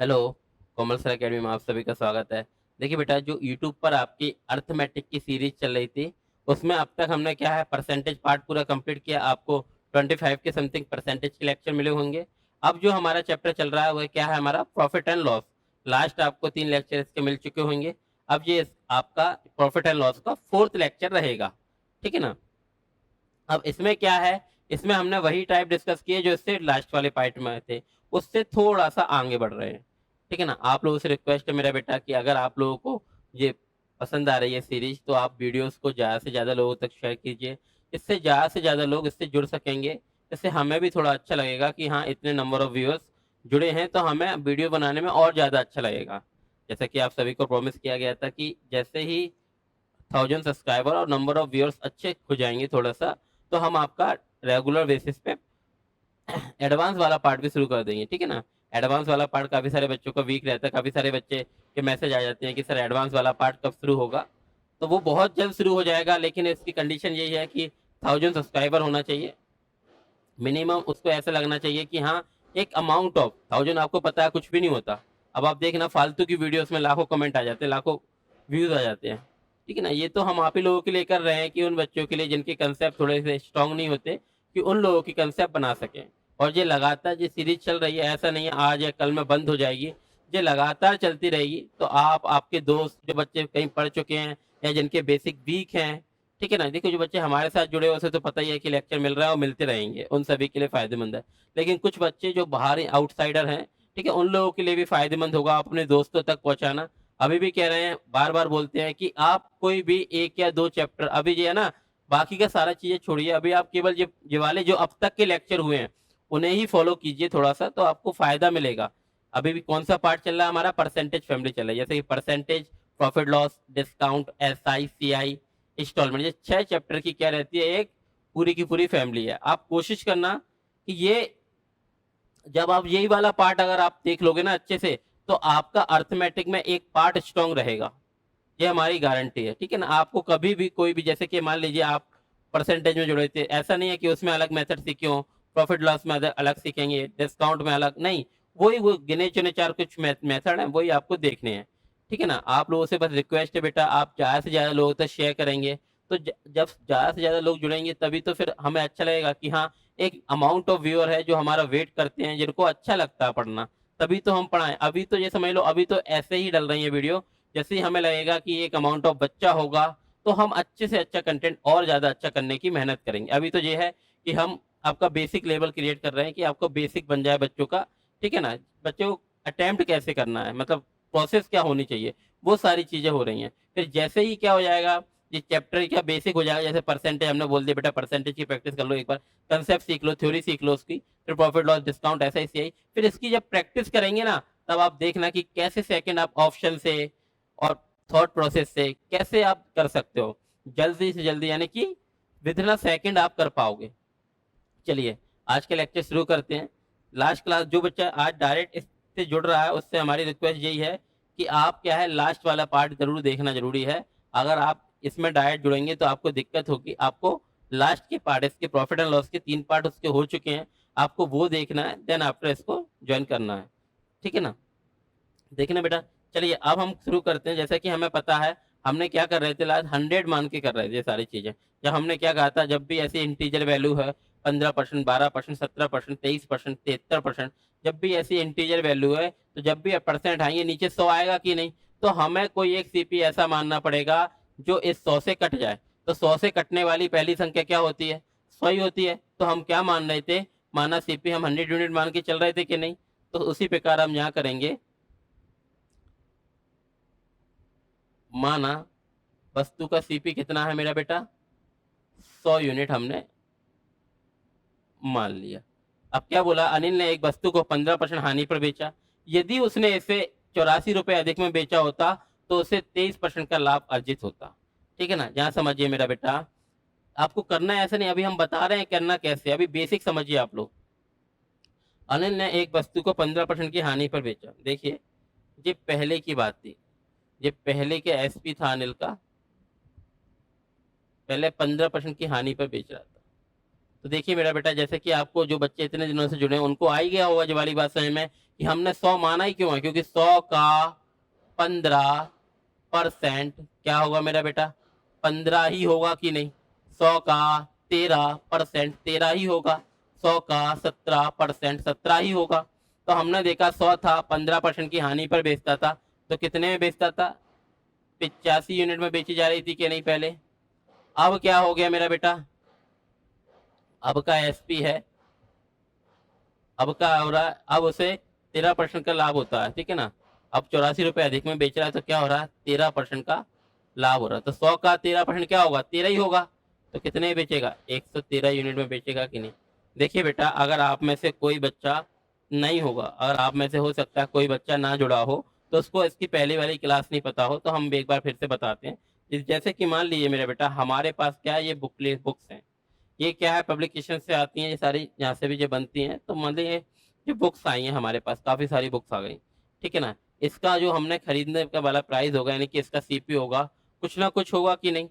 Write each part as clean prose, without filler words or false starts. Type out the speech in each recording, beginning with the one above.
Hello, कोमल sir academy में आप सभी का स्वागत है। देखिए बेटा, जो यूट्यूब पर आपकी अर्थमेटिक की सीरीज चल रही थी, उसमें अब तक हमने क्या है परसेंटेज पार्ट पूरा कंप्लीट किया। आपको 25 के समथिंग परसेंटेज के लेक्चर मिले होंगे। अब जो हमारा चैप्टर चल रहा है वह क्या है, हमारा प्रॉफिट एंड लॉस। लास्ट आपको 3 लेक्चर इसके मिल चुके होंगे। अब ये आपका प्रॉफिट एंड लॉस का 4th लेक्चर रहेगा। ठीक है ना। अब इसमें क्या है, इसमें हमने वही टाइप डिस्कस किए जो इससे लास्ट वाले पार्ट में थे, उससे थोड़ा सा आगे बढ़ रहे हैं। ठीक है ना। आप लोगों से रिक्वेस्ट है मेरा बेटा कि अगर आप लोगों को ये पसंद आ रही है सीरीज, तो आप वीडियोस को ज़्यादा से ज़्यादा लोगों तक शेयर कीजिए। इससे ज़्यादा से ज़्यादा लोग इससे जुड़ सकेंगे। इससे हमें भी थोड़ा अच्छा लगेगा कि हाँ, इतने नंबर ऑफ व्यूअर्स जुड़े हैं, तो हमें वीडियो बनाने में और ज़्यादा अच्छा लगेगा। जैसा कि आप सभी को प्रॉमिस किया गया था कि जैसे ही 1000 सब्सक्राइबर और नंबर ऑफ व्यूअर्स अच्छे हो जाएंगे थोड़ा सा, तो हम आपका रेगुलर बेसिस पे एडवांस वाला पार्ट भी शुरू कर देंगे। ठीक है ना। एडवांस वाला पार्ट काफ़ी सारे बच्चों का वीक रहता है, काफ़ी सारे बच्चे के मैसेज आ जाते हैं कि सर एडवांस वाला पार्ट कब शुरू होगा। तो वो बहुत जल्द शुरू हो जाएगा, लेकिन इसकी कंडीशन यही है कि 1000 सब्सक्राइबर होना चाहिए मिनिमम। उसको ऐसा लगना चाहिए कि हाँ, एक अमाउंट ऑफ 1000, आपको पता है कुछ भी नहीं होता। अब आप देखना फालतू की वीडियोस में लाखों कमेंट आ जाते हैं, लाखों व्यूज आ जाते हैं। ठीक है ना। ये तो हम आप ही लोगों के लिए कर रहे हैं कि उन बच्चों के लिए जिनके कंसेप्ट थोड़े से स्ट्रांग नहीं होते, कि उन लोगों की कंसेप्ट बना सकें। और ये लगातार ये सीरीज चल रही है, ऐसा नहीं है आज या कल में बंद हो जाएगी। ये लगातार चलती रहेगी। तो आप, आपके दोस्त जो बच्चे कहीं पढ़ चुके हैं या जिनके बेसिक वीक हैं, ठीक है ना। देखो, जो बच्चे हमारे साथ जुड़े हुए उसे तो पता ही है कि लेक्चर मिल रहा है और मिलते रहेंगे, उन सभी के लिए फायदेमंद है। लेकिन कुछ बच्चे जो बाहर आउटसाइडर हैं, ठीक है, उन लोगों के लिए भी फायदेमंद होगा अपने दोस्तों तक पहुंचाना। अभी भी कह रहे हैं, बार बार बोलते हैं कि आप कोई भी 1 या 2 चैप्टर अभी जो है ना, बाकी का सारा चीजें छोड़िए, अभी आप केवल ये वाले जो अब तक के लेक्चर हुए हैं उन्हें ही फॉलो कीजिए थोड़ा सा, तो आपको फायदा मिलेगा। अभी भी कौन सा पार्ट चल रहा है हमारा, परसेंटेज फैमिली चल रहा है। जैसे कि percentage, profit loss, discount, SI CI, instalment, ये 6 चैप्टर की क्या रहती है, एक पूरी की पूरी फैमिली है। आप कोशिश करना कि ये, जब आप यही वाला पार्ट अगर आप देख लोगे ना अच्छे से, तो आपका अर्थमेटिक में एक पार्ट स्ट्रांग रहेगा। ये हमारी गारंटी है। ठीक है ना। आपको कभी भी कोई भी, जैसे कि मान लीजिए आप परसेंटेज में जुड़े थे, ऐसा नहीं है कि उसमें अलग मेथड सीखे हो, प्रॉफिट लॉस में अलग सीखेंगे, डिस्काउंट में अलग नहीं। वही वो गिने चुने 4 कुछ मेथड हैं, वही आपको देखने हैं। ठीक है ना। आप लोगों से बस रिक्वेस्ट है बेटा, आप ज़्यादा से ज़्यादा लोगों तक शेयर करेंगे, तो जब ज़्यादा से ज़्यादा लोग जुड़ेंगे तभी तो फिर हमें अच्छा लगेगा कि हाँ, एक अमाउंट ऑफ व्यूअर है जो हमारा वेट करते हैं, जिनको अच्छा लगता है पढ़ना, तभी तो हम पढ़ाएं। अभी तो ये समझ लो, अभी तो ऐसे ही डल रही है वीडियो। जैसे ही हमें लगेगा कि एक अमाउंट ऑफ बच्चा होगा, तो हम अच्छे से अच्छा कंटेंट और ज़्यादा अच्छा करने की मेहनत करेंगे। अभी तो ये है कि हम आपका बेसिक लेवल क्रिएट कर रहे हैं कि आपको बेसिक बन जाए बच्चों का। ठीक है ना। बच्चों को अटेम्प्ट कैसे करना है, मतलब प्रोसेस क्या होनी चाहिए, वो सारी चीज़ें हो रही हैं। फिर जैसे ही क्या हो जाएगा, ये चैप्टर क्या बेसिक हो जाएगा। जैसे परसेंटेज हमने बोल दिया बेटा, परसेंटेज की प्रैक्टिस कर लो एक बार, कंसेप्ट सीख लो, थ्योरी सीख लो उसकी। फिर profit loss, discount, SI CI, फिर इसकी जब प्रैक्टिस करेंगे ना, तब आप देखना कि कैसे सेकंड आप ऑप्शन से और थॉट प्रोसेस से कैसे आप कर सकते हो जल्दी से जल्दी, यानी कि विद इन अ सेकंड आप कर पाओगे। चलिए, आज के लेक्चर शुरू करते हैं। लास्ट क्लास जो बच्चा आज डायरेक्ट इससे जुड़ रहा है, उससे हमारी रिक्वेस्ट यही है कि आप क्या है, लास्ट वाला पार्ट जरूर देखना जरूरी है। अगर आप इसमें डायरेक्ट जुड़ेंगे तो आपको दिक्कत होगी। आपको लास्ट के पार्ट, इसके प्रॉफिट एंड लॉस के 3 पार्ट उसके हो चुके हैं, आपको वो देखना है, देन आफ्टर इसको ज्वाइन करना है। ठीक है ना। देखिए ना बेटा, चलिए अब हम शुरू करते हैं। जैसा कि हमें पता है, हमने क्या कर रहे थे लास्ट, 100 मान के कर रहे थे ये सारी चीजें। जब हमने क्या कहा था, जब भी ऐसी इंटीजर वैल्यू है, 15%, 12%, 17%, 23%, 73%, जब भी ऐसी इंटीजर वैल्यू है, तो जब भी परसेंट आएंगे नीचे 100 आएगा कि नहीं, तो हमें कोई एक CP ऐसा मानना पड़ेगा जो इस 100 से कट जाए। तो 100 से कटने वाली पहली संख्या क्या होती है, 100 ही होती है। तो हम क्या मान रहे थे, माना CP हम 100 यूनिट मान के चल रहे थे कि नहीं। तो उसी प्रकार हम यहाँ करेंगे, माना वस्तु का CP कितना है मेरा बेटा, 100 यूनिट हमने मान लिया। अब क्या बोला, अनिल ने एक वस्तु को 15% हानि पर बेचा। यदि उसने इसे 84 रुपए अधिक में बेचा होता, तो उसे 23% का लाभ अर्जित होता। ठीक है ना। जहां समझिए मेरा बेटा, आपको करना है ऐसा नहीं, अभी हम बता रहे हैं करना कैसे, अभी बेसिक समझिए आप लोग। अनिल ने एक वस्तु को 15% की हानि पर बेचा। देखिए, ये पहले की बात थी, ये पहले के SP था अनिल का, पहले 15% की हानि पर बेच रहा था। तो देखिए मेरा बेटा, जैसे कि आपको जो बच्चे इतने दिनों से जुड़े हैं उनको आ ही गया होगा ये वाली बात समझ में, कि हमने 100 माना ही क्यों है, क्योंकि 100 का 15% क्या होगा मेरा बेटा, 15 ही होगा कि नहीं। 100 का 13% 13 ही होगा। 100 का 17% 17 ही होगा। तो हमने देखा 100 था, 15% की हानि पर बेचता था, तो कितने में बेचता था, 85 यूनिट में बेची जा रही थी कि नहीं पहले। अब क्या हो गया मेरा बेटा, अब का एसपी है, अब का हो रहा है, अब उसे 13% का लाभ होता है, ठीक है ना। अब 84 रुपये अधिक में बेच रहा है, तो क्या हो रहा है, 13% का लाभ हो रहा है। तो 100 का 13% क्या होगा, 13 ही होगा। तो कितने में बेचेगा, 113 यूनिट में बेचेगा कि नहीं। देखिए बेटा, अगर आप में से कोई बच्चा नहीं होगा, अगर आप में से हो सकता है कोई बच्चा ना जुड़ा हो, तो उसको इसकी पहली वाली क्लास नहीं पता हो, तो हम एक बार फिर से बताते हैं। जैसे कि मान लीजिए मेरा बेटा, हमारे पास क्या है, ये बुक्स हैं। ये क्या है, पब्लिकेशन से आती हैं ये सारी, यहाँ से भी जो बनती हैं। तो मान लीजिए ये बुक्स आई हैं हमारे पास, काफ़ी सारी बुक्स आ गई, ठीक है ना। इसका जो हमने खरीदने का वाला प्राइस होगा, यानी कि इसका सीपी होगा, कुछ ना कुछ होगा कि नहीं।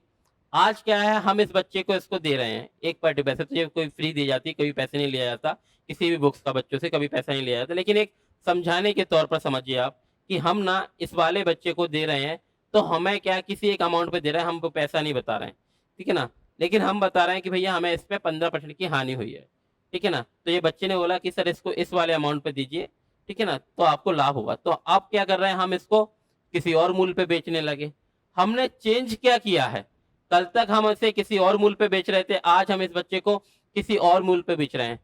आज क्या है, हम इस बच्चे को इसको दे रहे हैं एक पार्टी पैसे, तो ये कोई फ्री दी जाती, कभी पैसे नहीं लिया जाता किसी भी बुक्स का, बच्चों से कभी पैसा नहीं लिया जाता। लेकिन एक समझाने के तौर पर समझिए आप, कि हम ना इस वाले बच्चे को दे रहे हैं, तो हमें क्या किसी एक अमाउंट पे दे रहे हैं, हम पैसा नहीं बता रहे हैं, ठीक है ना। लेकिन हम बता रहे हैं कि भैया हमें इस पे 15% की हानि हुई है, ठीक है ना। तो ये बच्चे ने बोला कि सर इसको इस वाले अमाउंट पे दीजिए, ठीक है ना, तो आपको लाभ होगा। तो आप क्या कर रहे हैं, हम इसको किसी और मूल्य पे बेचने लगे। हमने चेंज क्या किया है, कल तक हम इसे किसी और मूल्य पे बेच रहे थे, आज हम इस बच्चे को किसी और मूल्य पे बेच रहे हैं।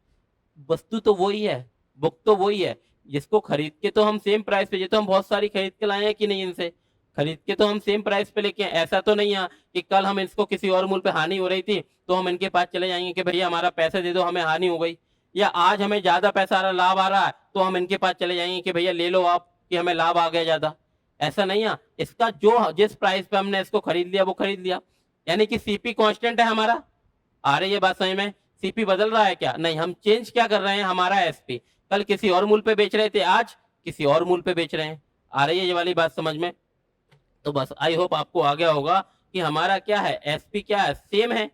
वस्तु तो वही है, बुक तो वही है, जिसको खरीद के तो हम सेम प्राइस पे, ये तो हम बहुत सारी खरीद के लाए हैं कि नहीं, इनसे खरीद के तो हम सेम प्राइस पे लेके ऐसा तो नहीं है कि कल हम इसको किसी और मूल्य पे हानि हो रही थी तो हम इनके पास चले जाएंगे कि भैया हमारा पैसे दे दो, हमें हानि हो गई। या आज हमें ज्यादा पैसा आ रहा, लाभ आ रहा है, तो हम इनके पास चले जाएंगे कि भैया ले लो आप, कि हमें लाभ आ गया ज्यादा। ऐसा नहीं है, इसका जो जिस प्राइस पे हमने इसको खरीद लिया वो खरीद लिया, यानी कि सीपी कांस्टेंट है हमारा। आ रही है बात समझ में, सीपी बदल रहा है क्या, नहीं। हम चेंज क्या कर रहे हैं, हमारा एसपी कल किसी और मूल्य पे बेच रहे थे, आज किसी और मूल्य पे बेच रहे हैं। आ रही है ये वाली बात समझ में। तो बस आई होप आपको आ गया होगा कि हमारा क्या है, एसपी क्या है, सेम है।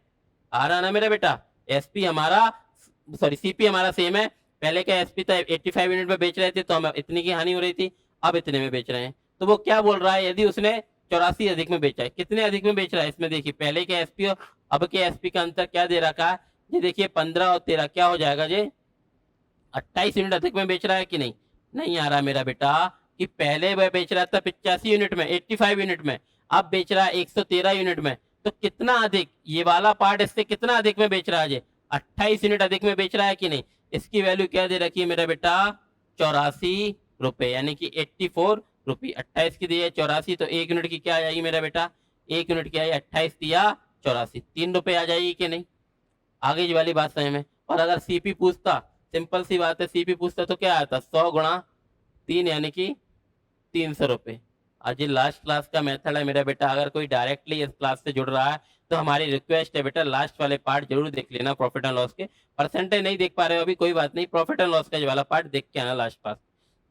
आ रहा ना मेरा बेटा, एसपी हमारा, सॉरी सीपी हमारा सेम है। पहले का एसपी था 85 यूनिट में बेच रहे थे, तो हमें इतनी की हानि हो रही थी, अब इतने में बेच रहे हैं। तो वो क्या बोल रहा है, यदि उसने 84 अधिक में बेचा है, कितने अधिक में बेच रहा है, इसमें देखिए पहले के एसपी और अब के एसपी का अंतर क्या दे रखा है। ये देखिए 15 और 13 क्या हो जाएगा जी, 28 यूनिट अधिक में बेच रहा है कि नहीं। नहीं आ रहा मेरा बेटा, कि पहले वह बेच रहा था 85 यूनिट में, 85 यूनिट में, अब बेच रहा है 113 यूनिट में। तो कितना अधिक, ये वाला पार्ट इससे कितना अधिक में बेच रहा है जी, 28 यूनिट अधिक में बेच रहा है कि नहीं। इसकी वैल्यू क्या दे रखी है मेरा बेटा, 84 रुपए, यानी कि 84 रुपी। 28 की दी है 84, तो एक यूनिट की क्या आ जाएगी मेरा बेटा, एक यूनिट की आई 28 दिया 84, 3 रुपए आ जाएगी कि नहीं। आगे जी वाली बात समझ में। और अगर सीपी पूछता, सिंपल सी बात है, सीपी पूछता तो क्या आता, 100 गुणा 3, यानी कि 300 रुपये। आज ये लास्ट क्लास का मेथड है मेरा बेटा, अगर कोई डायरेक्टली इस क्लास से जुड़ रहा है तो हमारी रिक्वेस्ट है बेटा, लास्ट वाले पार्ट जरूर देख लेना, प्रॉफिट एंड लॉस के। परसेंटेज नहीं देख पा रहे हो अभी, कोई बात नहीं, प्रॉफिट एंड लॉस का जो वाला पार्ट देख के आना लास्ट पास,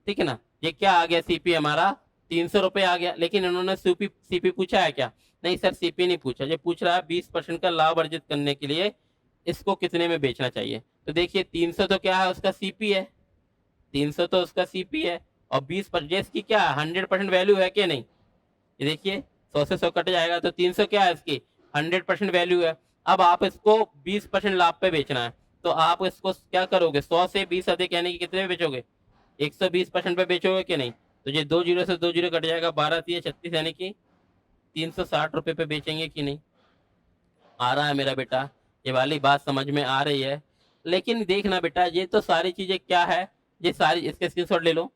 ठीक है ना। ये क्या आ गया, सीपी हमारा 300 रुपये आ गया, लेकिन इन्होंने सीपी सीपी पूछा है क्या, नहीं सर सीपी नहीं पूछा। ये पूछ रहा है 20% का लाभ अर्जित करने के लिए इसको कितने में बेचना चाहिए। तो देखिए 300 तो क्या है, उसका सीपी है, 300 तो उसका सीपी है, और 20% की क्या 100% वैल्यू है कि नहीं। ये देखिए 100 से 100 कट जाएगा, तो 300 क्या है इसकी 100% वैल्यू है। अब आप इसको 20% लाभ पे बेचना है, तो आप इसको क्या करोगे, 100 से 20 अधिक यानी कि कितने में बेचोगे, 120% पे बेचोगे कि नहीं। तो ये 2 जीरो से 2 जीरो कट जाएगा, 12 3 36, यानी कि 360 रुपये पे बेचेंगे कि नहीं। आ रहा है मेरा बेटा, ये वाली बात समझ में आ रही है। लेकिन देखना बेटा, ये तो सारी चीजें क्या है, ये सारी, इसके स्क्रीनशॉट ले लो।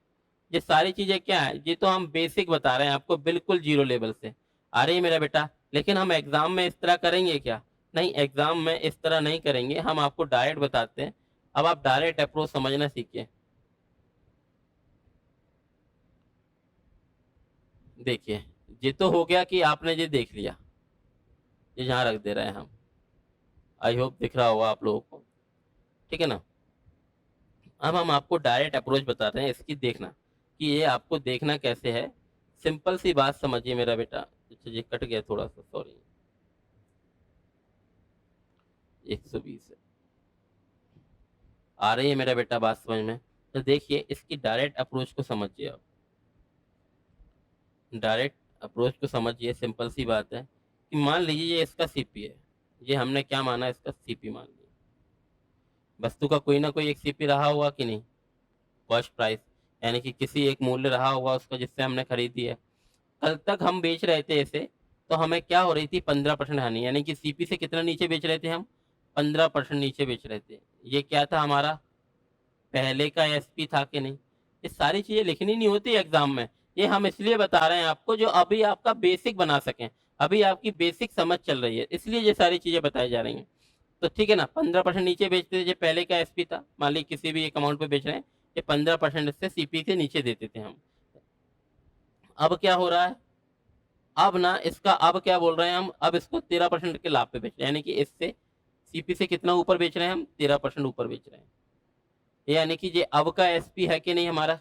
ये सारी चीजें क्या है, ये तो हम बेसिक बता रहे हैं आपको, बिल्कुल जीरो लेवल से। आ रही है मेरा बेटा, लेकिन हम एग्जाम में इस तरह करेंगे क्या, नहीं एग्जाम में इस तरह नहीं करेंगे, हम आपको डायरेक्ट बताते हैं। अब आप डायरेक्ट अप्रोच समझना सीखिए। देखिए, ये तो हो गया कि आपने ये देख लिया, ये यहाँ रख दे रहे हैं हम। आई होप दिख रहा होगा आप लोगों को, ठीक है ना। अब हम आपको डायरेक्ट अप्रोच बता रहे हैं इसकी, देखना कि ये आपको देखना कैसे है। सिंपल सी बात समझिए मेरा बेटा। अच्छा ये कट गया थोड़ा सा, सॉरी। 120 है। आ रही है मेरा बेटा बात समझ में। तो देखिए इसकी डायरेक्ट अप्रोच को समझिए आप। डायरेक्ट अप्रोच को समझिए, सिंपल सी बात है कि मान लीजिए ये इसका सीपी है, ये हमने क्या माना, इसका सीपी मान लिया। वस्तु का कोई ना कोई एक सीपी रहा होगा कि नहीं, कॉस्ट प्राइस, यानी कि किसी एक मूल्य रहा होगा उसका जिससे हमने खरीदी है। कल तक हम बेच रहे थे इसे, तो हमें क्या हो रही थी, 15% हानि, यानी कि सीपी से कितना नीचे बेच रहे थे हम, 15% नीचे बेच रहे थे। ये क्या था हमारा, पहले का एसपी था कि नहीं। ये सारी चीजें लिखनी नहीं होती एग्जाम में, ये हम इसलिए बता रहे हैं आपको जो अभी आपका बेसिक बना सकें, अभी आपकी बेसिक समझ चल रही है, इसलिए ये सारी चीजें बताई जा रही हैं। तो ठीक है ना, 15% नीचे बेचते थे, जो पहले का एसपी था, मान लीजिए किसी भी एक अमाउंट पे बेच रहे हैं, ये 15% से सीपी से नीचे देते थे हम। अब क्या हो रहा है, अब ना इसका, अब क्या बोल रहे हैं हम, अब इसको 13% के लाभ पे बेच रहे हैं, यानी कि इससे सीपी से कितना ऊपर बेच रहे हैं हम, 13% ऊपर बेच रहे हैं। यानी कि ये अब का एसपी है कि नहीं हमारा,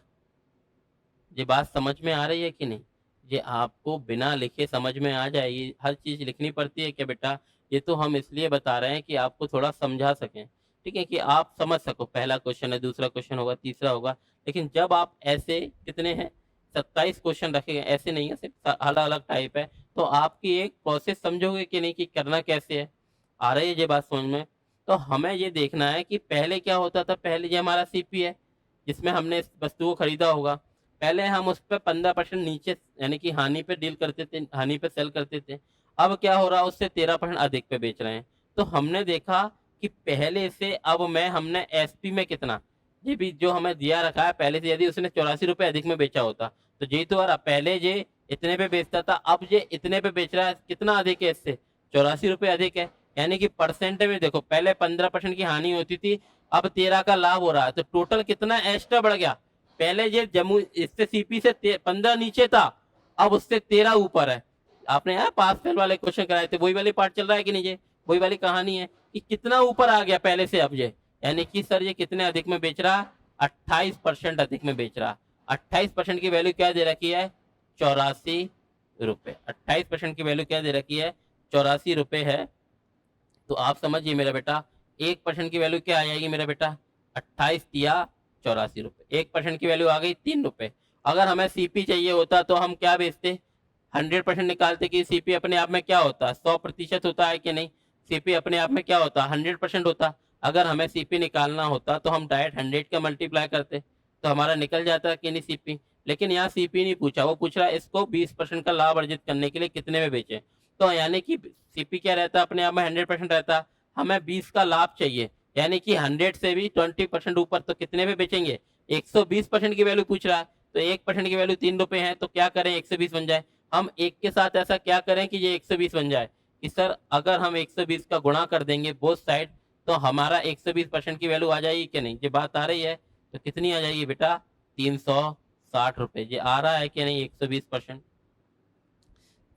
ये बात समझ में आ रही है कि नहीं। ये आपको बिना लिखे समझ में आ जाएगी, हर चीज लिखनी पड़ती है क्या बेटा, ये तो हम इसलिए बता रहे हैं कि आपको थोड़ा समझा सकें, ठीक है, कि आप समझ सको। पहला क्वेश्चन है, दूसरा क्वेश्चन होगा, तीसरा होगा, लेकिन जब आप ऐसे, कितने हैं, 27 क्वेश्चन रखे गए, ऐसे नहीं है, सिर्फ अलग अलग टाइप है, तो आपकी एक प्रोसेस समझोगे कि नहीं, कि करना कैसे है। आ रही है ये बात समझ में। तो हमें ये देखना है कि पहले क्या होता था, पहले ये हमारा सीपी है जिसमें हमने इस वस्तु को खरीदा होगा, पहले हम उस पर 15% नीचे, यानी कि हानि पे डील करते थे, हानि पे सेल करते थे। अब क्या हो रहा है, उससे 13% अधिक पे बेच रहे हैं। तो हमने देखा कि पहले से अब मैं, हमने एसपी में कितना, ये भी जो हमें दिया रखा है पहले से, यदि उसने 84 रुपए अधिक में बेचा होता तो यही तो आ रहा, पहले ये इतने पे बेचता था, अब ये इतने पे बेच रहा है, कितना अधिक है इससे, 84 रुपए अधिक है। यानी कि परसेंट में देखो, पहले 15% की हानि होती थी, अब 13 का लाभ हो रहा है, तो टोटल कितना एक्स्ट्रा बढ़ गया। पहले ये जम्मू इससे सीपी से 15 नीचे था, अब उससे 13 ऊपर है। आपने यार पास फेल वाले क्वेश्चन कराए थे, वही वाली पार्ट चल रहा है कि नहीं, ये वही वाली कहानी है कि कितना ऊपर आ गया पहले से अब ये, यानी कि सर ये कितने अधिक में बेच रहा, 28% अधिक में बेच रहा। 28% की वैल्यू क्या दे रखी है, 84 रुपए। 28% की वैल्यू क्या दे रखी है, 84 रुपए है। तो आप समझिए मेरा बेटा, 1% की वैल्यू क्या आ जाएगी मेरा बेटा, 28 या 84 रुपए। 1% की वैल्यू आ गई 3 रुपए। अगर हमें सीपी चाहिए होता तो हम क्या बेचते, 100% निकालते कि सीपी अपने आप में क्या होता है, 100% होता है कि नहीं, सीपी अपने आप में क्या होता है, 100% होता। अगर हमें सीपी निकालना होता तो हम डायरेक्ट 100 का मल्टीप्लाई करते, तो हमारा निकल जाता कि नहीं सीपी। लेकिन यहाँ सीपी नहीं पूछा, वो पूछ रहा है इसको 20% का लाभ अर्जित करने के लिए कितने में बेचे। तो यानी कि सीपी क्या रहता है, अपने आप में 100% रहता है, हमें 20 का लाभ चाहिए, यानी कि 100 से भी 20% ऊपर, तो कितने में बेचेंगे, 120% की वैल्यू पूछ रहा है। तो 1% की वैल्यू 3 रुपए है, तो क्या करें, 120 बन जाए। हम एक के साथ ऐसा क्या करें कि ये 120 बन जाए, कि सर अगर हम 120 का गुणा कर देंगे बोथ साइड, तो हमारा 120% की वैल्यू आ जाएगी कि नहीं, ये बात आ रही है। तो कितनी आ जाएगी बेटा, 360 रुपए। ये आ रहा है कि नहीं 120%,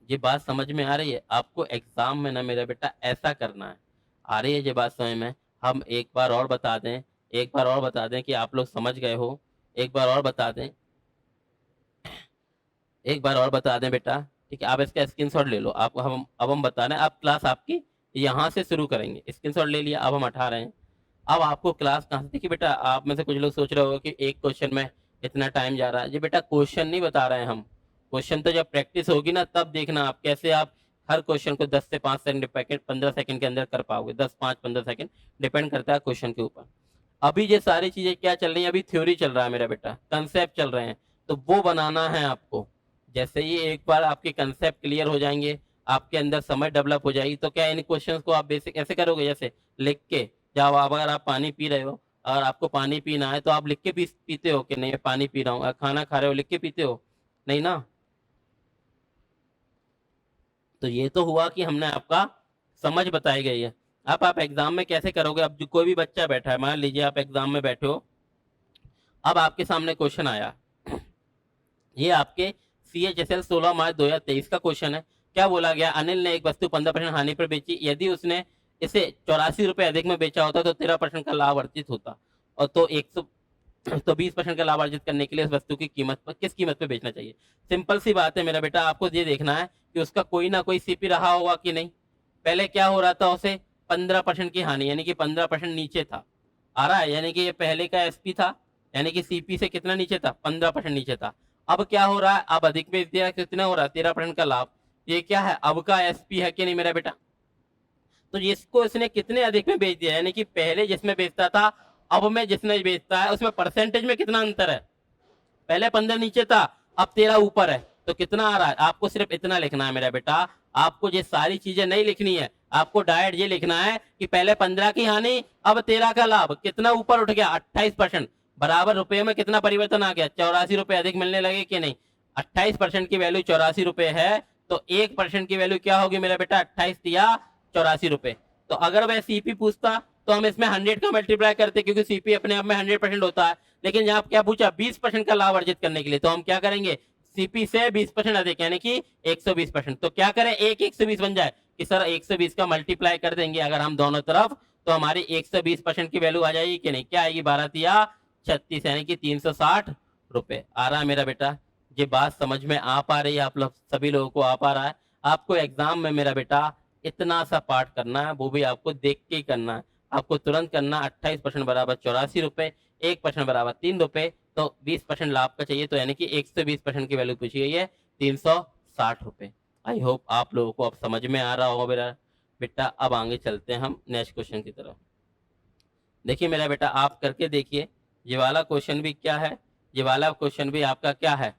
ये बात समझ में आ रही है आपको। एग्जाम में ना मेरा बेटा ऐसा करना है, आ रही है ये बात समझ में। हम एक बार और बता दें, एक बार और बता दें कि आप लोग समझ गए हो, एक बार और बता दें, एक बार और बता दें बेटा, ठीक है। आप इसका स्क्रीनशॉट ले लो, आप हम अब हम बता रहे हैं, अब क्लास आपकी यहाँ से शुरू करेंगे। स्क्रीनशॉट ले लिया, अब हम हटा रहे हैं। अब आपको क्लास कहाँ से, देखिए बेटा, आप में से कुछ लोग सोच रहे हो कि एक क्वेश्चन में इतना टाइम जा रहा है। जी बेटा, क्वेश्चन नहीं बता रहे हैं हम, क्वेश्चन तो जब प्रैक्टिस होगी ना तब देखना आप कैसे आप हर क्वेश्चन को 10 से 5 सेकंड, 15 सेकंड के अंदर कर पाओगे। 10, 5, 15 सेकंड डिपेंड करता है क्वेश्चन के ऊपर। अभी ये सारी चीजें क्या चल रही है, अभी थ्योरी चल रहा है मेरा बेटा, कंसेप्ट चल रहे हैं, तो वो बनाना है आपको। जैसे ही एक बार आपके कंसेप्ट क्लियर हो जाएंगे, आपके अंदर समझ डेवलप हो जाएगी, तो क्या इन क्वेश्चंस को आप बेसिक ऐसे करोगे, जैसे लिख के, जब आप, अगर आप पानी पी रहे हो, अगर आपको पानी पीना है तो आप लिख के पीते हो कि नहीं, मैं पानी पी रहा हूँ। खाना खा रहे हो, लिख के पीते हो, नहीं ना। तो ये तो हुआ कि हमने आपका समझ बताई गई है। अब आप एग्जाम में कैसे करोगे, अब जो कोई भी बच्चा बैठा है, मान लीजिए आप एग्जाम में बैठे हो, अब आपके सामने क्वेश्चन आया, ये आपके CHSL 16 मार्च 2023 का क्वेश्चन है। क्या बोला गया, अनिल ने एक वस्तु 15% हानि पर बेची, यदि उसने इसे 84 रुपए अधिक में बेचा होता तो 13% का लाभ अर्जित होता, और तो 100, तो 20% का लाभ अर्जित करने के लिए उस वस्तु की कीमत पर, किस कीमत पे बेचना चाहिए। सिंपल सी बात है मेरा बेटा, आपको ये देखना है कि उसका कोई ना कोई सीपी रहा होगा कि नहीं। पहले क्या हो रहा था, उसे 15% की हानि, यानी कि 15% नीचे था, आ रहा है, यानी कि ये पहले का एसपी था, यानी कि सीपी से कितना नीचे था, 15% नीचे था। अब क्या हो रहा है, अब अधिक बेच दिया, कितना हो रहा है, 13% का लाभ। ये क्या है, अब का एसपी है कि नहीं मेरा बेटा। तो इसको इसने कितने अधिक में बेच दिया, यानी कि पहले जिसमें बेचता था अब में जिसने बेचता है उसमें परसेंटेज में कितना अंतर है। पहले 15 नीचे था, अब 13 ऊपर है, तो कितना आ रहा है, आपको सिर्फ इतना लिखना है मेरा बेटा। आपको ये सारी चीजें नहीं लिखनी है, आपको डायरेक्ट ये लिखना है कि पहले 15 की हानि अब 13 का लाभ, कितना ऊपर उठ गया, 28%, बराबर रुपये में कितना परिवर्तन आ गया, 84 रुपए अधिक मिलने लगे कि नहीं। 28% की वैल्यू 84 रुपए है, तो 1% की वैल्यू क्या होगी मेरा बेटा, 28 या 84 रुपए। तो अगर वह सीपी पूछता तो हम इसमें 100 का मल्टीप्लाई करते, क्योंकि सीपी अपने आप में 100% होता है। लेकिन यहाँ क्या पूछा, 20% का लाभ अर्जित करने के लिए, तो हम क्या करेंगे, सीपी से 20% अधिक, यानी कि 120%। तो क्या करें, 120 बन जाए कि सर 120 का मल्टीप्लाई कर देंगे अगर हम दोनों तरफ, तो हमारी 120% की वैल्यू आ जाएगी कि नहीं, क्या आएगी, 12 या 36, यानी कि 360 रुपए। आ रहा है मेरा बेटा, ये बात समझ में आ पा रही है, आप लोग सभी लोगों को आ पा रहा है। आपको एग्जाम में मेरा बेटा इतना सा पार्ट करना है, वो भी आपको देख के ही करना है, आपको तुरंत करना। 28% बराबर 84 रुपए, 1% बराबर 3 रुपए, तो 20% लाभ का चाहिए, तो यानी कि 120% की वैल्यू पूछी गई है 360 रुपए। आई होप आप लोगों को अब समझ में आ रहा होगा मेरा बेटा। अब आगे चलते हैं हम नेक्स्ट क्वेश्चन की तरफ। देखिए मेरा बेटा, आप करके देखिए, ये वाला क्वेश्चन भी क्या है, ये वाला क्वेश्चन भी आपका क्या है,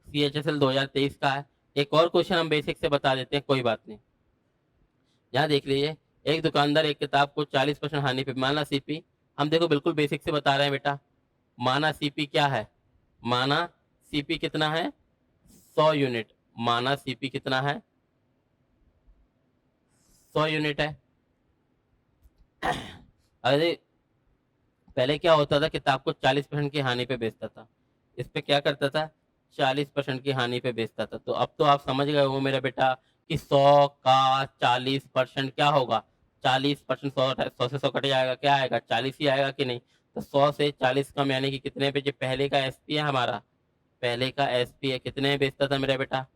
CHSL 2023 का है। एक और क्वेश्चन हम बेसिक से बता देते हैं, कोई बात नहीं। यहाँ देख लीजिए, एक दुकानदार एक किताब को 40% हानि पे, माना सीपी, हम देखो बिल्कुल बेसिक से बता रहे हैं बेटा। माना सीपी क्या है, माना सीपी कितना है, 100 यूनिट। माना सीपी कितना है, 100 यूनिट है। अरे पहले क्या होता था, किताब को 40% की हानि पे बेचता था, इस पे क्या करता था, 40% की हानि पे बेचता था। तो अब तो आप समझ गए हो मेरा बेटा कि 100 का 40% क्या होगा, 40%, 100 से 100 कट जाएगा, क्या आएगा, 40 ही आएगा कि नहीं। तो 100 से 40 कम, यानी कि कितने पे, जो पहले का एसपी है हमारा, पहले का एसपी है, कितने में बेचता था मेरा बेटा,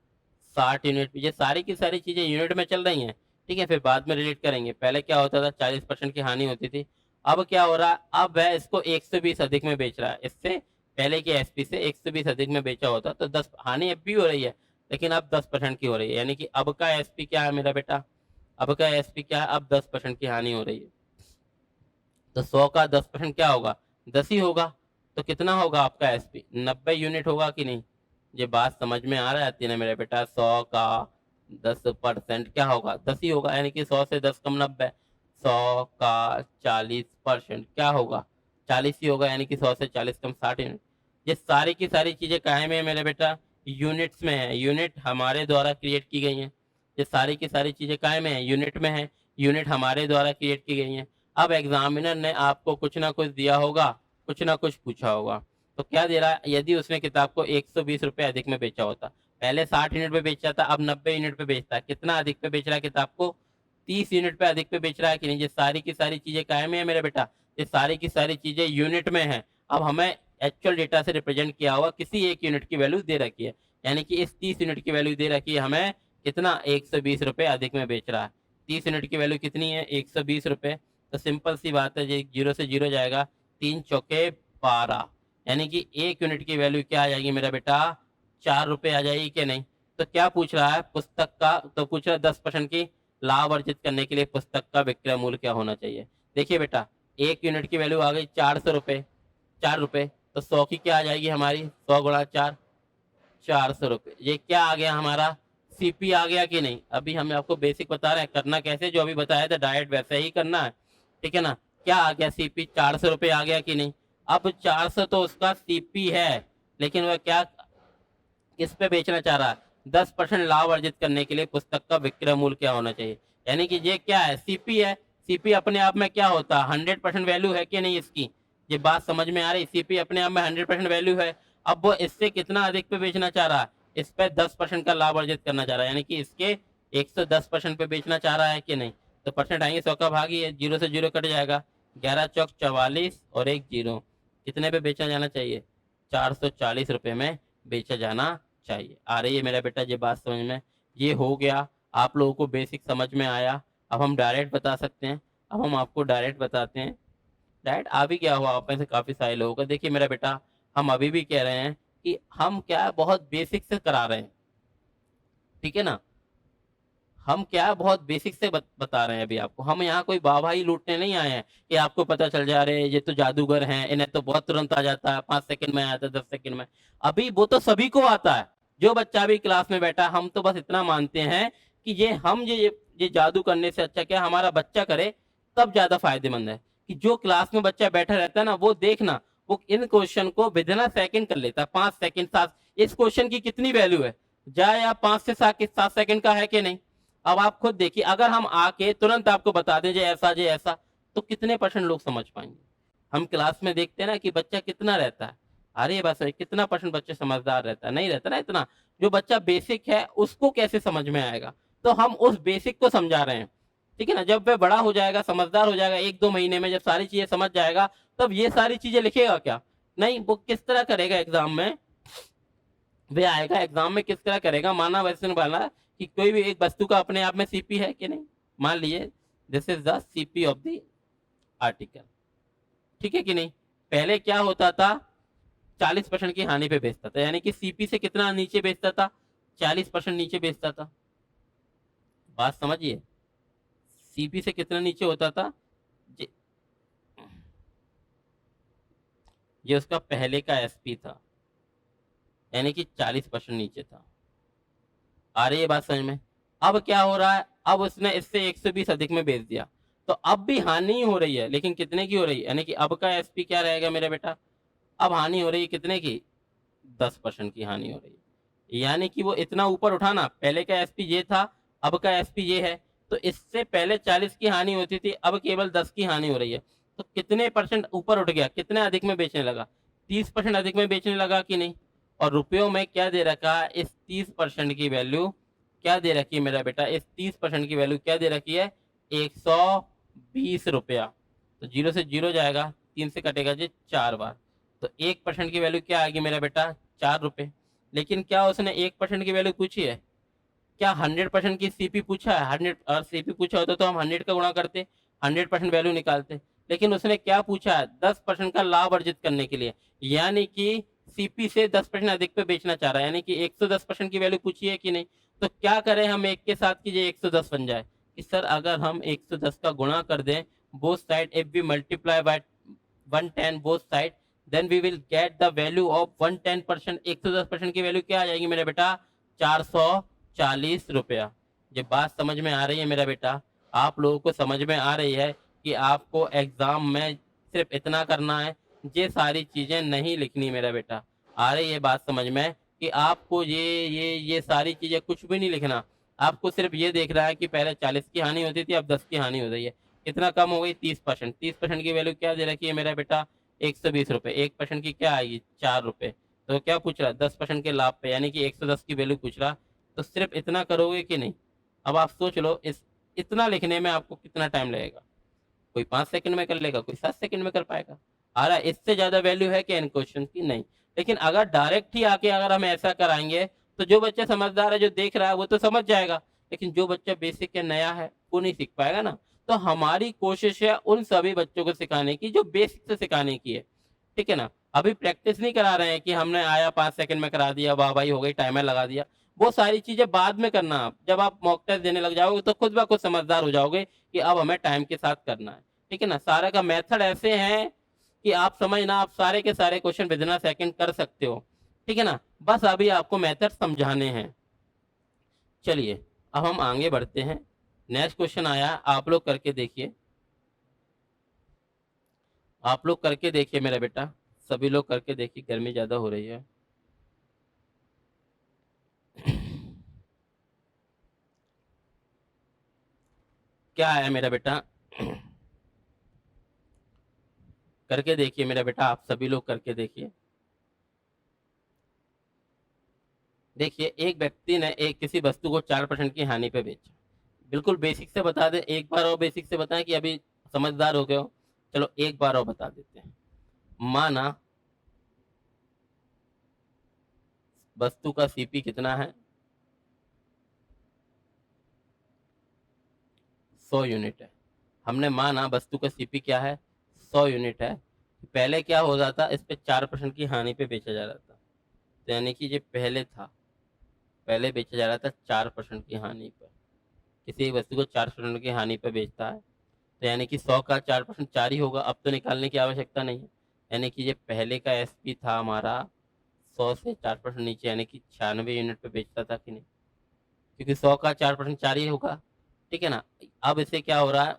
60 यूनिट। ये सारी की सारी चीजें यूनिट में चल रही हैं, ठीक है, फिर बाद में रिलेट करेंगे। पहले क्या होता था, 40% की हानि होती थी। अब क्या हो रहा है, अब वह इसको 120 अधिक में बेच रहा है, इससे पहले के एसपी से 120 अधिक में बेचा होता तो 10 हानि अब भी हो रही है, लेकिन अब 10% की हो रही है, यानी कि अब का एसपी क्या है मेरा बेटा, अब का एसपी क्या है, अब 10% की हानि हो रही है। तो 100 का 10% क्या होगा, 10 ही होगा। तो कितना होगा आपका एसपी, 90 यूनिट होगा कि नहीं। ये बात समझ में आ रहा है ना मेरे बेटा, 100 का 10% क्या होगा, 10 ही होगा, यानी कि 100 से 10 कम 90। 100 का 40% क्या होगा, 40 ही होगा, यानी कि 100 से 40 कम 60 यूनिट। ये सारी की सारी चीजें काहे में है मेरे बेटा, यूनिट्स में है, यूनिट हमारे द्वारा क्रिएट की गई हैं। ये सारी की सारी चीजें काहे में है, यूनिट में है, यूनिट हमारे द्वारा क्रिएट की गई हैं। अब एग्जामिनर ने आपको कुछ ना कुछ दिया होगा, कुछ ना कुछ पूछा होगा, तो क्या दे रहा है, यदि उसने किताब को 120 रुपए अधिक में बेचा होता, पहले 60 यूनिट पे बेचा था, अब 90 यूनिट पे बेचता है, कितना अधिक पे बेच रहा है किताब को, 30 यूनिट पे अधिक पे बेच रहा है कि नहीं। ये सारी की सारी चीजें काहे में है मेरे बेटा, ये सारी की सारी चीजें यूनिट में है। अब हमें एक्चुअल डेटा से रिप्रेजेंट किया हुआ किसी एक यूनिट की वैल्यू दे रखी है, यानी कि इस 30 यूनिट की वैल्यू दे रखी है हमें, कितना, 120 रुपए अधिक में बेच रहा है। 30 यूनिट की वैल्यू कितनी है, 120 रुपए। तो सिंपल सी बात है, ये जीरो से जीरो जाएगा, 3 चौके 12, यानी कि एक यूनिट की वैल्यू क्या आ जाएगी मेरा बेटा, 4 रुपए आ जाएगी कि नहीं। तो क्या पूछ रहा है, पुस्तक का, तो पूछ रहा है 10% की लाभ अर्जित करने के लिए पुस्तक का विक्रय मूल्य क्या होना चाहिए। देखिए बेटा, एक यूनिट की वैल्यू आ गई 400 रुपए, 4 रुपए, तो 100 की क्या आ जाएगी हमारी, 100 गुणा 4, 400 रुपए। ये क्या आ गया हमारा, सीपी आ गया कि नहीं। अभी हम आपको बेसिक बता रहे हैं, करना कैसे, जो अभी बताया था डायरेक्ट वैसे ही करना है, ठीक है ना। क्या आ गया, सीपी 400 रुपए आ गया कि नहीं। अब 400 तो उसका सीपी है, लेकिन वह क्या, किस पे बेचना चाह रहा है, 10% लाभ अर्जित करने के लिए पुस्तक का विक्रय मूल्य क्या होना चाहिए। यानी कि ये क्या है, सीपी है, सीपी अपने आप में क्या होता है, 100% वैल्यू है कि नहीं इसकी। ये बात समझ में आ रही, सीपी अपने आप में 100% वैल्यू है। अब वो इससे कितना अधिक पे बेचना चाह रहा है, इस पे 10% का लाभ अर्जित करना चाह रहा है, यानी कि इसके 110% पे बेचना चाह रहा है कि नहीं। तो परसेंट आएंगे, 100 का भागी है, जीरो से जीरो कट जाएगा, 11 चौक 44 और एक जीरो, कितने पे बेचा जाना चाहिए, 440 रुपए में बेचा जाना चाहिए। आ रही है मेरा बेटा ये बात समझ में, ये हो गया, आप लोगों को बेसिक समझ में आया। अब हम डायरेक्ट बता सकते हैं, अब हम आपको डायरेक्ट बताते हैं राइट। अभी क्या हुआ, आप में से काफी सारे लोगों को, देखिए मेरा बेटा, हम अभी भी कह रहे हैं कि हम क्या है, बहुत बेसिक से करा रहे हैं, ठीक है ना। हम क्या है, बहुत बेसिक से बता रहे हैं अभी आपको। हम यहाँ कोई वाहवाही लूटने नहीं आए हैं कि आपको पता चल जा रहे ये तो जादूगर हैं, इन्हें तो बहुत तुरंत आ जाता है, 5 सेकंड में आता है, 10 सेकंड में। अभी वो तो सभी को आता है, जो बच्चा भी क्लास में बैठा है। हम तो बस इतना मानते हैं कि ये जादू करने से अच्छा क्या हमारा बच्चा करे, तब ज्यादा फायदेमंद है। कि जो क्लास में बच्चा बैठा रहता है ना, वो देखना, वो इन क्वेश्चन को विदिन सेकंड कर लेता है, 5 सेकंड, 7। इस क्वेश्चन की कितनी वैल्यू है, जाए आप 5 से 7 सेकंड का है कि नहीं। अब आप खुद देखिए, अगर हम आके तुरंत आपको बता दें जे ऐसा जे ऐसा, तो कितने परसेंट लोग समझ पाएंगे। हम क्लास में देखते हैं ना कि बच्चा कितना रहता है, अरे बस कितना परसेंट बच्चे समझदार रहता है, नहीं रहता ना इतना। जो बच्चा बेसिक है उसको कैसे समझ में आएगा, तो हम उस बेसिक को समझा रहे हैं, ठीक है ना। जब वह बड़ा हो जाएगा, समझदार हो जाएगा, 1-2 महीने में जब सारी चीजें समझ जाएगा, तब ये सारी चीजें लिखेगा क्या, नहीं, वो किस तरह करेगा एग्जाम में। वे आएगा एग्जाम में किस तरह करेगा, माना वैसे वाला कि कोई भी एक वस्तु का अपने आप में सीपी है कि नहीं। मान लिए this is the CP of the article, ठीक है कि नहीं। पहले क्या होता था, 40% की हानि पे बेचता था, यानी कि सीपी से कितना नीचे बेचता था, 40% नीचे बेचता था। बात समझिए, सीपी से कितना नीचे होता था, ये ये उसका पहले का एसपी था, यानी कि 40% नीचे था। आ रही है बात समझ में। अब क्या हो रहा है, अब उसने इससे 120 अधिक में बेच दिया, तो अब भी हानि हो रही है, लेकिन कितने की हो रही है, यानी कि अब का एसपी क्या रहेगा मेरा बेटा, अब हानि हो रही है कितने की, 10% की हानि हो रही है। यानी कि वो इतना ऊपर उठाना, पहले का एसपी ये था, अब का एसपी ये है, तो इससे पहले 40 की हानि होती थी, अब केवल 10 की हानि हो रही है। तो कितने परसेंट ऊपर उठ गया, कितने अधिक में बेचने लगा, 30% अधिक में बेचने लगा कि नहीं। और रुपयों में क्या दे रखा है, इस 30% की वैल्यू क्या दे रखी है मेरा बेटा, इस 30% की वैल्यू क्या दे रखी है, 120 रुपया। तो जीरो से जीरो जाएगा, 3 से कटेगा जी 4 बार, तो 1% की वैल्यू क्या आएगी मेरा बेटा, 4 रुपए। लेकिन क्या उसने 1% की वैल्यू पूछी है, क्या 100% की सीपी पूछा है, 100 और सीपी पूछा होता तो हम 100 का गुणा करते, 100% वैल्यू निकालते। लेकिन उसने क्या पूछा है, 10% का लाभ अर्जित करने के लिए, यानी कि सीपी से 10% अधिक पे बेचना चाह रहा है, यानी कि 110% की वैल्यू पूछी है कि नहीं। तो क्या करें हम, एक के साथ कीजिए 110 बन जाए कि सर अगर हम 110 का गुणा कर दें both side, if we multiply by 110 both side, then we will get the value of 110%। 110% की वैल्यू क्या आ जाएगी मेरे बेटा, 440 रुपया। ये बात समझ में आ रही है मेरा बेटा, आप लोगों को समझ में आ रही है कि आपको एग्जाम में सिर्फ इतना करना है, ये सारी चीजें नहीं लिखनी मेरा बेटा। आ रही है बात समझ में कि आपको ये सारी चीजें कुछ भी नहीं लिखना। आपको सिर्फ ये देख रहा है कि पहले 40 की हानि होती थी, अब 10 की हानि हो रही है, कितना कम हो गई, 30%। 30% की वैल्यू क्या दे रखी है मेरा बेटा, 120 रुपये। 1% की क्या आएगी, 4 रुपये। तो क्या पूछ रहा है, 10% के लाभ पे, यानी कि 110 की वैल्यू पूछ रहा। तो सिर्फ इतना करोगे कि नहीं। अब आप सोच लो, इस इतना लिखने में आपको कितना टाइम लगेगा। कोई 5 सेकंड में कर लेगा, कोई 7 सेकंड में कर पाएगा। आ रहा है, इससे ज्यादा वैल्यू है क्या इन क्वेश्चन की, नहीं। लेकिन अगर डायरेक्ट ही आके अगर हम ऐसा कराएंगे, तो जो बच्चा समझदार है, जो देख रहा है, वो तो समझ जाएगा। लेकिन जो बच्चा बेसिक है, नया है, वो नहीं सीख पाएगा ना। तो हमारी कोशिश है उन सभी बच्चों को सिखाने की जो बेसिक से सिखाने की है, ठीक है ना। अभी प्रैक्टिस नहीं करा रहे हैं कि हमने आया 5 सेकंड में करा दिया, वाह भाई हो गई, टाइमर लगा दिया। वो सारी चीजें बाद में करना। आप जब आप मॉक टेस्ट देने लग जाओगे, तो खुद ब खुद समझदार हो जाओगे कि अब हमें टाइम के साथ करना है, ठीक है ना। सारे का मेथड ऐसे हैं कि आप समझना, आप सारे के सारे क्वेश्चन विदिन सेकंड कर सकते हो, ठीक है ना। बस अभी आपको मेथड समझाने हैं। चलिए, अब हम आगे बढ़ते हैं। नेक्स्ट क्वेश्चन आया, आप लोग करके देखिए, आप लोग करके देखिए मेरा बेटा, सभी लोग करके देखिए, गर्मी ज्यादा हो रही है। क्या आया मेरा बेटा, करके देखिए मेरा बेटा, आप सभी लोग करके देखिए। देखिए, एक व्यक्ति ने एक किसी वस्तु को 4% की हानि पे बेचा। बिल्कुल बेसिक से बता दे, एक बार और बेसिक से बताएं कि अभी समझदार हो गए हो। चलो एक बार और बता देते हैं। माना वस्तु का सीपी कितना है, 100 यूनिट है। हमने माना वस्तु का सीपी क्या है, 100 यूनिट है, पहले क्या हो रहा था, इस पे 4% की हानि पे बेचा जा रहा था। तो यानी कि ये पहले था, पहले बेचा जा रहा था 4% की हानि पर। किसी एक वस्तु को 4% की हानि पर बेचता है, तो यानी कि 100 का 4% 4 ही होगा। अब तो निकालने की आवश्यकता नहीं है। यानी कि ये पहले का एसपी था हमारा 100 से 4% नीचे, यानी कि 96 यूनिट पे बेचता था कि नहीं, क्योंकि 100 का 4% 4 ही होगा। ठीक है ना। अब इसे क्या हो रहा है,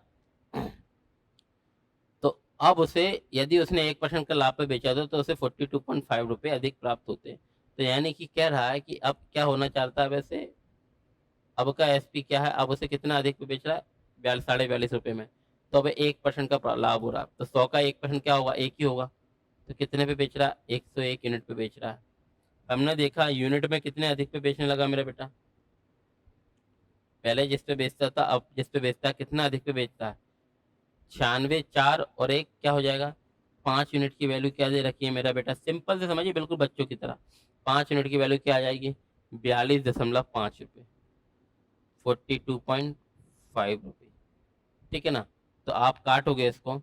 तो अब उसे, यदि उसने 1% का लाभ पे बेचा था तो उसे 42.5 रुपये अधिक प्राप्त होते हैं। तो यानी कि कह रहा है कि अब क्या होना चाहता है वैसे, अब का एसपी क्या है, अब उसे कितना अधिक पे बेच रहा है, 42.5 रुपये में। तो अब 1% का लाभ हो रहा है, तो 100 का 1% क्या होगा, एक ही होगा। तो कितने पे बेच रहा है, 101 यूनिट पे बेच रहा है। हमने देखा यूनिट में कितने अधिक पे बेचने लगा मेरा बेटा, पहले जिस पे बेचता था अब जिस पे बेचता है कितना अधिक पे बेचता है, 96, 4 और एक क्या हो जाएगा, 5 यूनिट की वैल्यू क्या दे रखी है मेरा बेटा, सिंपल से समझिए बिल्कुल बच्चों की तरह। 5 यूनिट की वैल्यू क्या आ जाएगी, 42.5 रुपये, 42.5 रुपये। ठीक है ना। तो आप काटोगे इसको,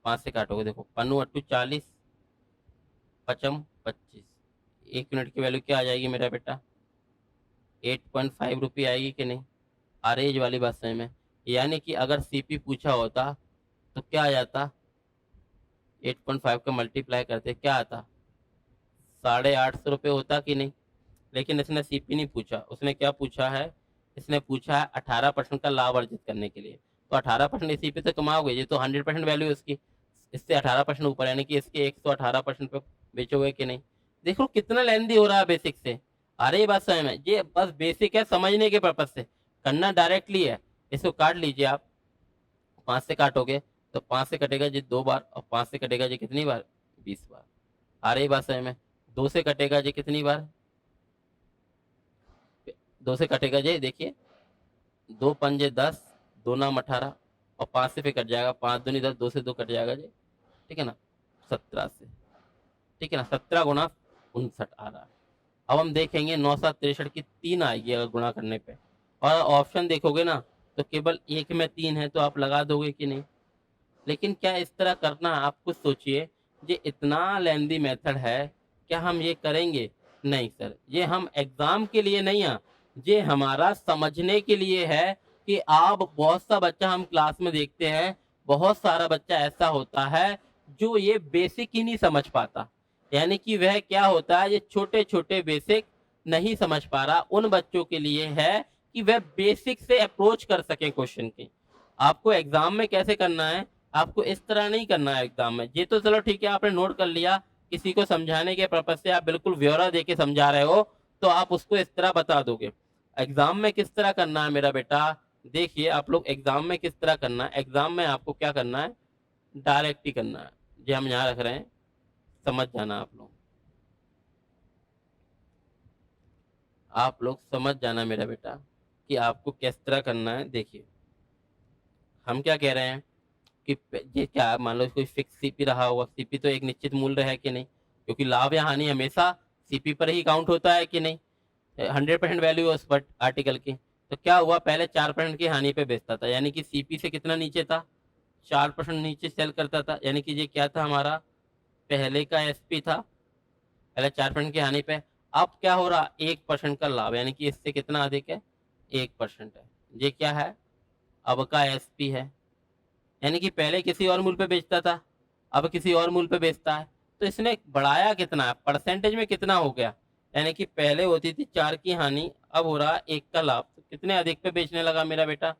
5 से काटोगे, देखो पन्नू अट्टू 40, पचम 25, 1 यूनिट की वैल्यू क्या आ जाएगी मेरा बेटा, 8.5 रुपये आएगी कि नहीं। आरेज वाली बात सही में, यानी कि अगर सीपी पूछा होता तो क्या आ जाता, 8.5 का मल्टीप्लाई करते क्या आता, 850 रुपये होता कि नहीं। लेकिन इसने सीपी नहीं पूछा, उसने क्या पूछा है, इसने पूछा है 18% का लाभ अर्जित करने के लिए। तो 18% इसी पे तो कमाओगे, ये तो 100% वैल्यू है उसकी, इससे 18% ऊपर, यानी कि इसके 118% पे बेचोगे कि नहीं। देखो कितना लेंदी हो रहा है बेसिक से। अरे ये बात समझ में, ये बस बेसिक है, समझने के पर्पज से करना डायरेक्टली है। इसको काट लीजिए आप, 5 से काटोगे तो 5 से कटेगा जी 2 बार, और 5 से कटेगा जी कितनी बार, 20 बार। आ रही बात समझ में। 2 से कटेगा जी कितनी बार, 2 से कटेगा जी, देखिए 2 पंजे 10, 2 नाम 18, और 5 से फिर कट जाएगा, 5 दूनी 10, 2 से 2 कट जाएगा जी। ठीक है ना, 17 से। ठीक है ना, 17 गुना 59 आ रहा है। अब हम देखेंगे 9 7 63 की 3 आएगी अगर गुणा करने पे, और ऑप्शन देखोगे ना तो केवल एक में 3 है, तो आप लगा दोगे कि नहीं। लेकिन क्या इस तरह करना, आप कुछ सोचिए, ये इतना लेंदी मेथड है, क्या हम ये करेंगे, नहीं सर, ये हम एग्जाम के लिए नहीं है, ये हमारा समझने के लिए है। कि आप, बहुत सा बच्चा हम क्लास में देखते हैं, बहुत सारा बच्चा ऐसा होता है जो ये बेसिक ही नहीं समझ पाता। यानी कि वह क्या होता है, ये छोटे छोटे बेसिक नहीं समझ पा रहा, उन बच्चों के लिए है कि वह बेसिक से अप्रोच कर सके क्वेश्चन की। आपको एग्जाम में कैसे करना है, आपको इस तरह नहीं करना है एग्जाम में। ये तो चलो ठीक है, आपने नोट कर लिया, किसी को समझाने के पर्पज से आप बिल्कुल ब्यौरा देके समझा रहे हो, तो आप उसको इस तरह बता दोगे। एग्जाम में किस तरह करना है मेरा बेटा, देखिए आप लोग एग्जाम में किस तरह करना है, एग्जाम में आपको क्या करना है, डायरेक्ट ही करना है। जो हम यहाँ रख रहे हैं, समझ जाना आप लोग समझ जाना मेरा बेटा, कि आपको किस तरह करना है। देखिए हम क्या कह रहे हैं कि ये क्या, मान लो कोई फिक्स सीपी रहा होगा, सीपी तो एक निश्चित मूल्य है कि नहीं, क्योंकि लाभ या हानि हमेशा सीपी पर ही काउंट होता है कि नहीं, 100% वैल्यू है उस पर आर्टिकल की। तो क्या हुआ, पहले 4% की हानि पे बेचता था, यानी कि सीपी से कितना नीचे था, 4% नीचे सेल करता था, यानी कि ये क्या था हमारा, पहले का एसपी था, पहले 4% की हानि पे। अब क्या हो रहा, 1% का लाभ, यानी कि इससे कितना अधिक है, 1% है। ये क्या है, अब का एसपी है, यानी कि पहले किसी और मूल्य पे बेचता था, अब किसी और मूल्य पे बेचता है। तो इसने बढ़ाया कितना, परसेंटेज में कितना हो गया, यानी कि पहले होती थी 4 की हानि, अब हो रहा 1 का लाभ। तो कितने अधिक पे बेचने लगा मेरा बेटा,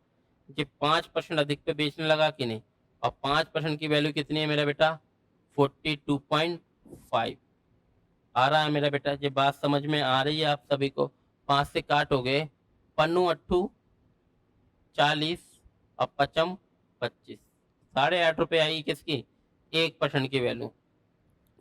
ये 5% अधिक पे बेचने लगा कि नहीं। और 5% की वैल्यू कितनी है मेरा बेटा, 42.5 आ रहा है मेरा बेटा। ये बात समझ में आ रही है आप सभी को। 5 से काटोगे, पन्नू अट्ठू 40, और पचम 25, 8.5 रुपये आई किसकी, 1% की वैल्यू।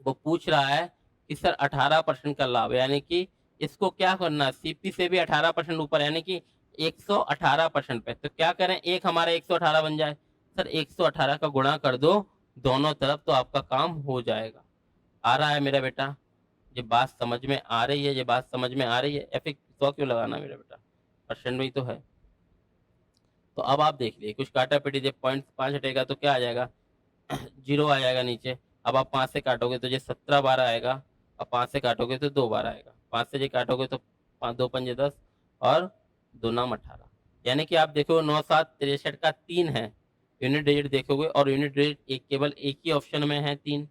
वो पूछ रहा है कि सर 18% का लाभ, यानी कि इसको क्या करना है, सीपी से भी 18% ऊपर, यानी कि 118% पे। तो क्या करें, एक हमारा 118 बन जाए, सर 118 का गुणा कर दो दोनों तरफ, तो आपका काम हो जाएगा। आ रहा है मेरा बेटा, ये बात समझ में आ रही है, ये बात समझ में आ रही है। एफ 100 क्यों लगाना मेरा बेटा, परसेंट में ही तो है। तो अब आप देख लीजिए, कुछ काटा पीटी, जब 0.5 हटेगा तो क्या आ जाएगा, जीरो आ जाएगा नीचे। अब आप 5 से काटोगे तो ये 17 बार आएगा, और 5 से काटोगे तो 2 बार आएगा। 5 से ये काटोगे तो 5 2 पंजे 10 और 2 नाम 18। यानी कि आप देखो 9 7 63 का 3 है। यूनिट डिजिट देखोगे और यूनिट डिजिट एक केवल एक ही ऑप्शन में है 3।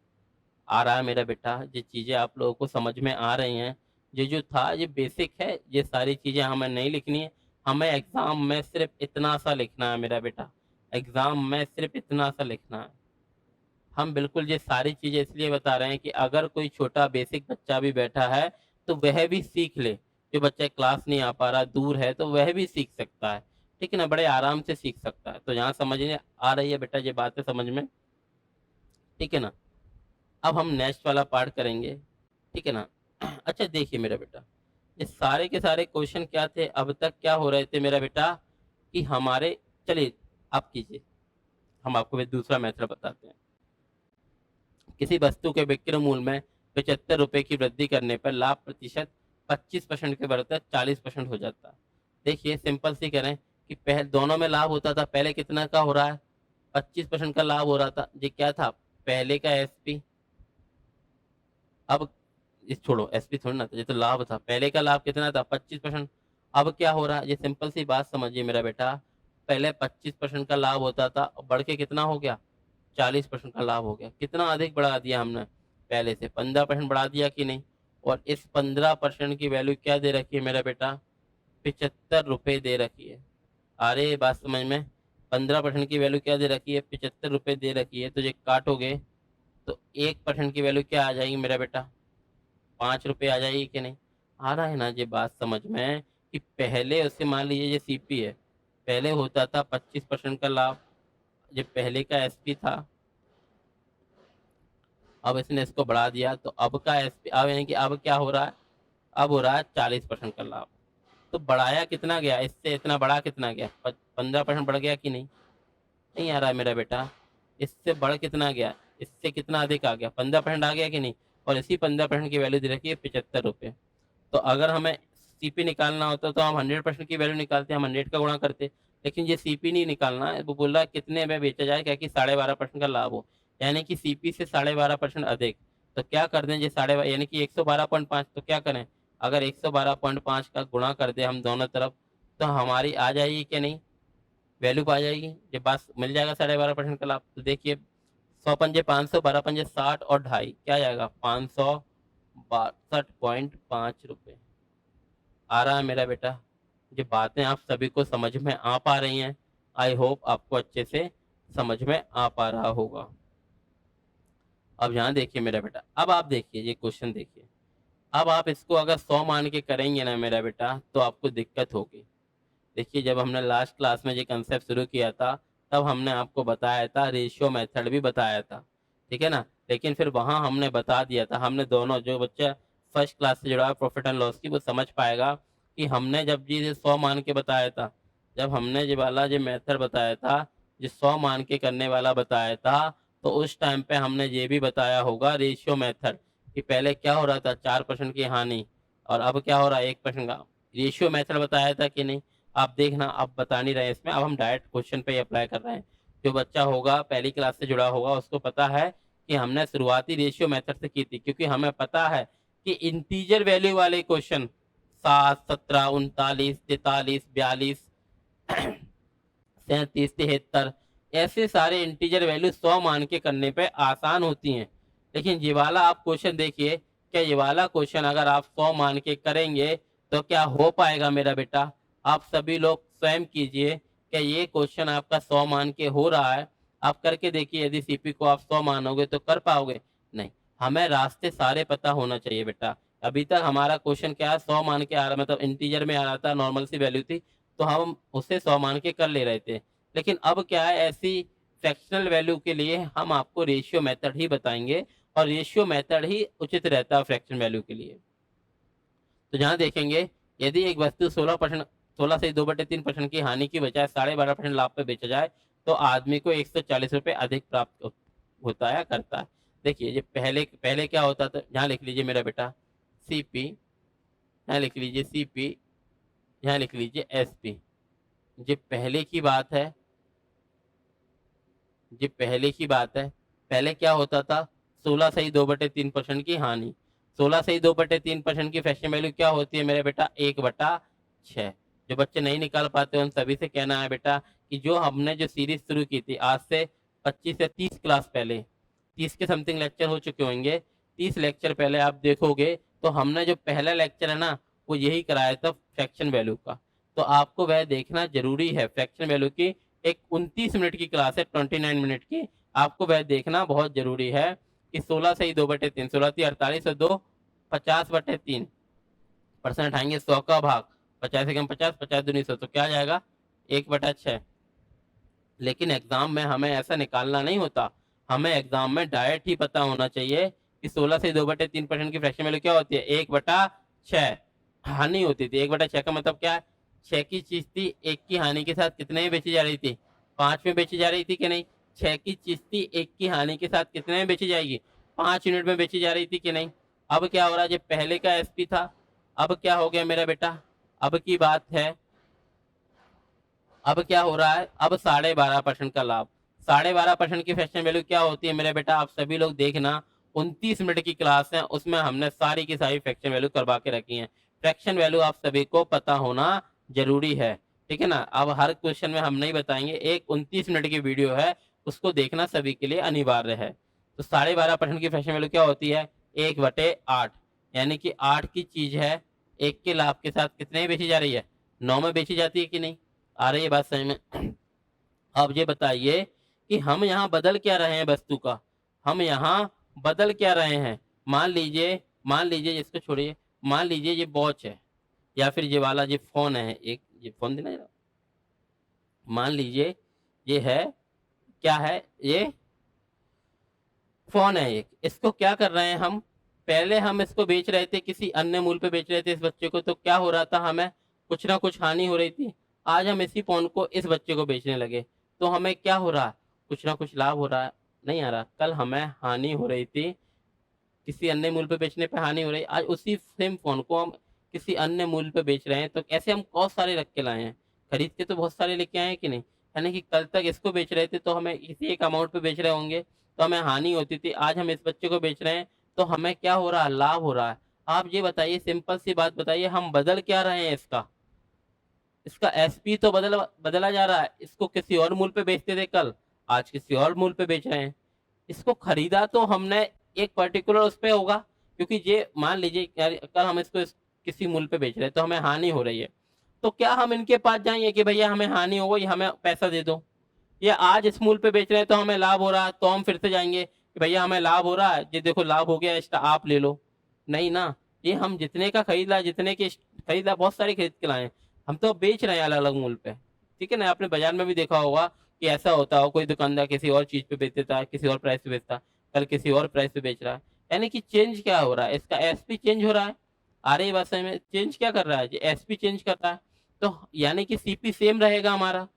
आ रहा है मेरा बेटा, ये चीज़ें आप लोगों को समझ में आ रही हैं। ये जो था ये बेसिक है, ये सारी चीज़ें हमें नहीं लिखनी है। हमें एग्ज़ाम में सिर्फ इतना सा लिखना है मेरा बेटा, एग्ज़ाम में सिर्फ इतना सा लिखना है। हम बिल्कुल ये सारी चीज़ें इसलिए बता रहे हैं कि अगर कोई छोटा बेसिक बच्चा भी बैठा है तो वह भी सीख ले। जो बच्चा क्लास नहीं आ पा रहा, दूर है, तो वह भी सीख सकता है। ठीक है ना, बड़े आराम से सीख सकता है। तो यहाँ समझने आ रही है बेटा ये बातें समझ में? ठीक है ना। अब हम नेक्स्ट वाला पार्ट करेंगे। ठीक है ना। अच्छा देखिए मेरा बेटा, ये सारे के सारे क्वेश्चन क्या थे अब तक, क्या हो रहे थे मेरा बेटा कि हमारे, चलिए आप कीजिए, हम आपको भी दूसरा मेथड बताते हैं। किसी वस्तु के विक्रय मूल्य में 75 रुपए की वृद्धि करने पर लाभ प्रतिशत 25% के बढ़कर 40% हो जाता है। देखिए सिंपल सी करें कि पहले दोनों में लाभ होता था, पहले कितना का हो रहा है, 25% का लाभ हो रहा था। ये क्या था, पहले का एसपी। अब इस छोड़ो, एसपी थोड़ी ना था, ये तो लाभ था। पहले का लाभ कितना था, 25%। अब क्या हो रहा है, ये सिंपल सी बात समझिए मेरा बेटा, पहले 25% का लाभ होता था, बढ़ के कितना हो गया, 40% का लाभ हो गया। कितना अधिक बढ़ा दिया हमने, पहले से 15% बढ़ा दिया कि नहीं। और इस 15% की वैल्यू क्या दे रखी है मेरा बेटा, 75 रुपये दे रखी है। अरे बात समझ में, 15% की वैल्यू क्या दे रखी है, 75 रुपये दे रखी है। तो ये काटोगे तो 1% की वैल्यू क्या आ जाएगी मेरा बेटा, 5 रुपये आ जाएगी कि नहीं। आ रहा है ना ये बात समझ में, कि पहले उससे मान लीजिए ये सीपी है, पहले होता था 25% का लाभ, ये पहले का एसपी था। अब इसने इसको बढ़ा दिया तो अब का एसपी, अब यानी कि अब क्या हो रहा है, अब हो रहा है 40% का लाभ। तो बढ़ाया कितना गया, इससे इतना बढ़ा कितना गया, 15% बढ़ गया कि नहीं। नहीं आ रहा है मेरा बेटा, इससे बढ़ कितना गया, इससे कितना अधिक आ गया, 15% आ गया कि नहीं। और इसी 15% की वैल्यू दे रखी है 75 रुपये। तो अगर हमें सीपी निकालना होता तो हम 100% की वैल्यू निकालते, हम 100 का गुणा करते। लेकिन ये सीपी नहीं निकालना है, वो बोल रहा है कितने में बेचा जाए, क्या कि 12.5% का लाभ हो, यानी कि सीपी से 12.5% अधिक। तो क्या कर दें, ये साढ़े यानी कि 112.5, तो क्या करें, अगर 112.5 का गुणा कर दे हम दोनों तरफ, तो हमारी आ जाएगी कि नहीं, वैल्यू आ जाएगी, ये बात मिल जाएगा 12.5% का लाभ। तो देखिए 100 पंजे 500, 12 पंजे 60 और ढाई क्या जाएगा, 562.5 रुपये। आ रहा है मेरा बेटा, ये बातें आप सभी को समझ में आ पा रही हैं। आई होप आपको अच्छे से समझ में आ पा रहा होगा। अब यहाँ देखिए मेरा बेटा, अब आप देखिए ये क्वेश्चन देखिए। अब आप इसको अगर 100 मान के करेंगे ना मेरा बेटा, तो आपको दिक्कत होगी। देखिए जब हमने लास्ट क्लास में ये कंसेप्ट शुरू किया था, तब हमने आपको बताया था, रेशियो मेथड भी बताया था। ठीक है ना, लेकिन फिर वहाँ हमने बता दिया था, हमने दोनों, जो बच्चा फर्स्ट क्लास से जुड़ा है प्रॉफिट एंड लॉस की, वो समझ पाएगा कि हमने जब ये 100 मान के बताया था, जब हमने ये वाला जो मेथड बताया था, जो 100 मान के करने वाला बताया था, तो उस टाइम पे हमने ये भी बताया होगा रेशियो मेथड, कि पहले क्या हो रहा था, 4% की हानि, और अब क्या हो रहा है, 1% का। रेशियो मेथड बताया था कि नहीं। आप देखना, आप बता नहीं रहे इसमें, अब हम डायरेक्ट क्वेश्चन पे ही अप्लाई कर रहे हैं। जो बच्चा होगा पहली क्लास से जुड़ा होगा, उसको पता है कि हमने शुरुआती रेशियो मेथड से की थी, क्योंकि हमें पता है कि इंटीजर वैल्यू वाले क्वेश्चन 7 17 39 43 42 37 73, ऐसे सारे इंटीजर वैल्यू 100 मान के करने पे आसान होती हैं। लेकिन ये वाला आप क्वेश्चन देखिए, क्या ये वाला क्वेश्चन अगर आप 100 मान के करेंगे तो क्या हो पाएगा मेरा बेटा। आप सभी लोग स्वयं कीजिए, क्या ये क्वेश्चन आपका 100 मान के हो रहा है। आप करके देखिए, यदि सीपी को आप 100 मानोगे तो कर पाओगे, नहीं। हमें रास्ते सारे पता होना चाहिए बेटा। अभी तक हमारा क्वेश्चन क्या है, 100 मान के आ रहा, मतलब इंटीजर में आ रहा था, नॉर्मल सी वैल्यू थी, तो हम उसे 100 मान के कर ले रहे थे। लेकिन अब क्या है, ऐसी फ्रैक्शनल वैल्यू के लिए हम आपको रेशियो मेथड ही बताएंगे, और रेशियो मेथड ही उचित रहता है फ्रैक्शन वैल्यू के लिए। तो जहाँ देखेंगे, यदि एक वस्तु 16% 16 से 2/3% की हानि की बजाय 12.5% लाभ पे बेचा जाए, तो आदमी को 140 रुपये अधिक प्राप्त होता है, करता है। देखिए ये पहले पहले क्या होता था, यहाँ लिख लीजिए मेरा बेटा, सीपी, यहाँ लिख लीजिए सीपी, यहाँ लिख लीजिए एसपी। ये पहले की बात है, ये पहले की बात है। पहले क्या होता था, 16 सही 2/3% की हानि। 16 सही 2/3% की फ्रैक्शन वैल्यू क्या होती है मेरे बेटा, 1/6। जो बच्चे नहीं निकाल पाते उन सभी से कहना है बेटा कि जो हमने जो सीरीज शुरू की थी आज से 25 या 30 क्लास पहले, 30 के समथिंग लेक्चर हो चुके होंगे, 30 लेक्चर पहले आप देखोगे तो हमने जो पहला लेक्चर है ना वो यही कराया था फ्रैक्शन वैल्यू का। तो आपको वह देखना जरूरी है। फ्रैक्शन वैल्यू की एक 29 मिनट की क्लास है, 29 मिनट की, आपको वह देखना बहुत जरूरी है कि 16 सही 2/3, 16 × 3 = 48 और 2 50/3% उठाएंगे, 100 का भाग 50 से कम 50, 50 दूनी 100, तो क्या आ जाएगा 1/6। लेकिन एग्जाम में हमें ऐसा निकालना नहीं होता, हमें एग्जाम में डायरेक्ट ही पता होना चाहिए कि 16 से 2/3% की फ्रैक्शन वैल्यू क्या होती है, 1/6 हानि होती थी। 1/6 का मतलब क्या है, 6 की चीज थी, 1 की हानि के साथ कितने में बेची जा रही थी, 5 में बेची जा रही थी कि नहीं। 6 की चीज थी, 1 की हानि के साथ कितने में बेची जाएगी, 5 यूनिट में बेची जा रही थी कि नहीं। अब क्या हो रहा है, जो पहले का एसपी था अब क्या हो गया मेरा बेटा, अब की बात है, अब क्या हो रहा है, अब 12.5% का लाभ। 12.5% की फ्रैक्शन वैल्यू क्या होती है मेरे बेटा, आप सभी लोग देखना, 29 मिनट की क्लास है, उसमें हमने सारी की सारी फ्रैक्शन वैल्यू करवा के रखी है। फ्रैक्शन वैल्यू आप सभी को पता होना जरूरी है, ठीक है ना। अब हर क्वेश्चन में हम नहीं बताएंगे, एक 29 मिनट की वीडियो है, उसको देखना सभी के लिए अनिवार्य है। तो 12.5% की फ्रैक्शन वैल्यू क्या होती है, 1/8, यानी कि 8 की चीज है, 1 के लाभ के साथ कितने में बेची जा रही है, 9 में बेची जाती है कि नहीं। आ रही है बात समझ में। अब ये बताइए कि हम यहाँ बदल क्या रहे हैं वस्तु का, हम यहाँ बदल क्या रहे हैं। मान लीजिए इसको छोड़िए, मान लीजिए ये वॉच है या फिर ये वाला ये फोन है, एक ये फोन देना जरा। मान लीजिए ये है, क्या है, ये फोन है एक, इसको क्या कर रहे हैं हम, पहले हम इसको बेच रहे थे, किसी अन्य मूल्य पे बेच रहे थे इस बच्चे को, तो क्या हो रहा था, हमें कुछ ना कुछ हानि हो रही थी। आज हम इसी फोन को इस बच्चे को बेचने लगे तो हमें क्या हो रहा है, कुछ ना कुछ लाभ हो रहा है, नहीं आ रहा। कल हमें हानि हो रही थी, किसी अन्य मूल्य पे बेचने पे हानि हो रही, आज उसी सेम फोन को हम किसी अन्य मूल्य पे बेच रहे हैं। तो ऐसे हम बहुत सारे रख के लाए हैं, खरीद के तो बहुत सारे लेके आए हैं कि नहीं, यानी कि कल तक इसको बेच रहे थे तो हमें किसी एक अमाउंट पे बेच रहे होंगे तो हमें हानि होती थी, आज हम इस बच्चे को बेच रहे हैं तो हमें क्या हो रहा है, लाभ हो रहा है। आप ये बताइए, सिंपल सी बात बताइए, हम बदल क्या रहे हैं, इसका इसका एसपी तो बदला जा रहा है, इसको किसी और मूल्य पे बेचते थे कल, आज किसी और मूल्य पे बेच रहे हैं। इसको खरीदा तो हमने एक पर्टिकुलर उस पे होगा, क्योंकि ये मान लीजिए कल हम इसको किसी मूल्य पे बेच रहे हैं तो हमें हानि हो रही है, तो क्या हम इनके पास जाएंगे कि भैया हमें हानि हो गई हमें पैसा दे दो, या आज इस मूल्य पे बेच रहे हैं तो हमें लाभ हो रहा है तो हम फिर से जाएंगे कि भैया हमें लाभ हो रहा है, ये देखो लाभ हो गया एक्स्ट्रा आप ले लो। नहीं ना, ये हम जितने का खरीदा, जितने के खरीदा, बहुत सारे खरीद के लाए हैं, हम तो बेच रहे हैं अलग अलग मूल्य पे, ठीक है ना। आपने बाजार में भी देखा होगा कि ऐसा होता हो, कोई दुकानदार किसी और चीज पे बेच देता है, किसी और प्राइस पे बेचता है, कल किसी और प्राइस पे बेच रहा है, यानी कि चेंज क्या हो रहा है, इसका एसपी चेंज हो रहा है। आ रही बात समझ में, चेंज क्या कर रहा है, एसपी चेंज कर रहा है, तो यानी कि सीपी सेम रहेगा हमारा।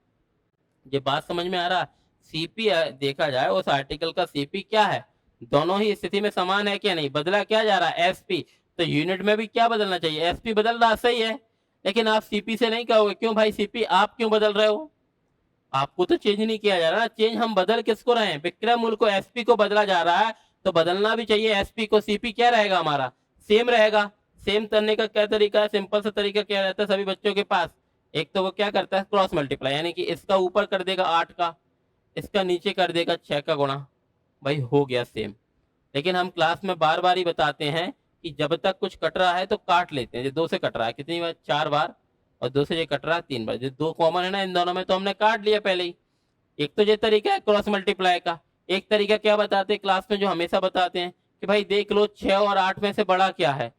ये बात समझ में आ रहा है। सीपी देखा जाए उस आर्टिकल का सीपी क्या है, दोनों ही स्थिति में समान है क्या, नहीं बदला क्या जा रहा है, एसपी। तो यूनिट में भी क्या बदलना चाहिए, एसपी बदल रहा सही है, लेकिन आप सीपी से नहीं कहोगे, क्यों भाई सीपी आप क्यों बदल रहे हो, आपको तो चेंज नहीं किया जा रहा, चेंज हम बदल किसको रहे हैं, विक्रय मूल्य को एसपी को बदला जा रहा है, तो बदलना भी चाहिए एसपी को। सीपी क्या रहेगा हमारा, सेम रहेगा। सेम करने का क्या तरीका है, सिंपल सा तरीका क्या रहता है सभी बच्चों के पास, एक तो वो क्या करता है क्रॉस मल्टीप्लाई, यानी कि इसका ऊपर कर देगा 8 का, इसका नीचे कर देगा 6 का गुणा, भाई हो गया सेम। लेकिन हम क्लास में बार बार ही बताते हैं कि जब तक कुछ कट रहा है तो काट लेते हैं, जो 2 से कट रहा है कितनी बार, 4 बार, और 2 से ये कट रहा है 3 बार, जो 2 कॉमन है ना इन दोनों में, तो हमने काट लिया पहले ही। एक तो ये तरीका है क्रॉस मल्टीप्लाई का। एक तरीका क्या बताते हैं क्लास में, जो हमेशा बताते हैं कि भाई देख लो 6 और 8 में से बड़ा क्या है,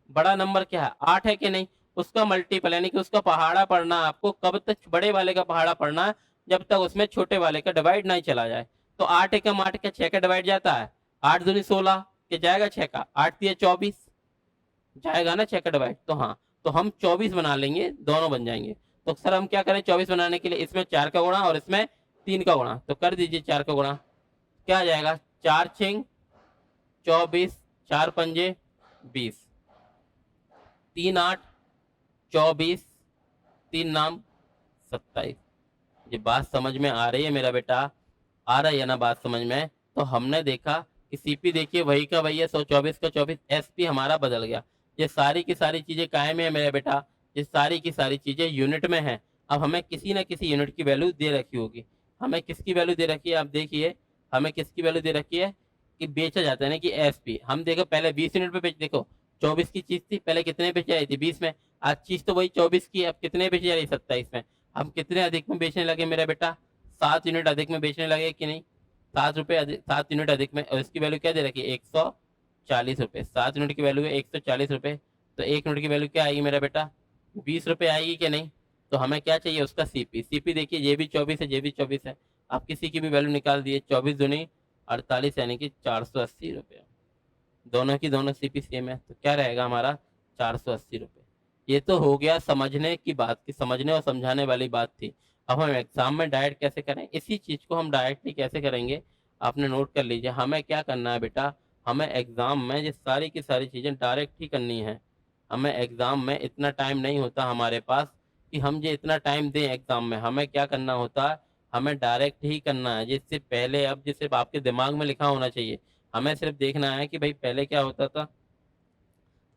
बड़ा नंबर क्या है, 8 है कि नहीं, उसका मल्टीपल यानी कि उसका पहाड़ा पढ़ना है आपको, कब तक बड़े वाले का पहाड़ा पढ़ना है, जब तक उसमें छोटे वाले का डिवाइड नहीं चला जाए। तो 8 एकम 8 का 6 का डिवाइड जाता है, 8 दूनी 16 के जाएगा 6 का, 8 दिए 24 जाएगा ना 6 का डिवाइड, तो हाँ, तो हम 24 बना लेंगे, दोनों बन जाएंगे। तो सर हम क्या करें 24 बनाने के लिए, इसमें 4 का गुणा और इसमें 3 का गुणा, तो कर दीजिए 4 का गुणा, क्या आ जाएगा, 4 छिंग 24, 4 पंजे 20, 3 8 24, 3 नाम 27। ये बात समझ में आ रही है मेरा बेटा, आ रही है ना बात समझ में। तो हमने देखा कि सीपी देखिए वही का वही है, 124 का 24, एसपी हमारा बदल गया। ये सारी की सारी चीजें कायम है मेरे बेटा, ये सारी की सारी चीजें यूनिट में है। अब हमें किसी ना किसी यूनिट की वैल्यू दे रखी होगी। हमें किसकी वैल्यू दे रखी है, आप देखिए हमें किसकी वैल्यू दे रखी है कि बेचा जाता है ना, कि एसपी। हम देखो पहले 20 यूनिट पे बेच, देखो 24 की चीज थी पहले, कितने बेची जा रही थी 20 में। आज चीज तो वही 24 की है, अब कितने बेची जा रही है 27 में। हम कितने अधिक में बेचने लगे मेरा बेटा, 7 यूनिट अधिक में बेचने लगे कि नहीं। 7 रुपए अधिक, 7 यूनिट अधिक में, और इसकी वैल्यू क्या दे रखी है 140 रुपए। 7 यूनिट की वैल्यू है 140 रुपए। तो 1 यूनिट की वैल्यू क्या आएगी मेरा बेटा, 20 रुपए आएगी कि नहीं। तो हमें क्या चाहिए उसका सीपी। सीपी देखिए ये भी 24 है, ये भी 24 है। आप किसी की भी वैल्यू निकाल दिए, 24 दूनी 48 यानी कि 480 रुपये। दोनों की दोनों सीपी सेम है, तो क्या रहेगा हमारा 480 रुपये। ये तो हो गया समझने की बात की, समझने और समझाने वाली बात थी। अब हम एग्जाम में डायरेक्ट कैसे करें, इसी चीज को हम डायरेक्टली कैसे करेंगे, आपने नोट कर लीजिए। हमें क्या करना है बेटा, हमें एग्जाम में ये सारी की सारी चीजें डायरेक्ट ही करनी है। हमें एग्जाम में इतना टाइम नहीं होता हमारे पास कि हम ये इतना टाइम दें एग्जाम में। हमें क्या करना होता है, हमें डायरेक्ट ही करना है। जिससे पहले अब जिससे आपके दिमाग में लिखा होना चाहिए, हमें सिर्फ देखना है कि भाई पहले क्या होता था।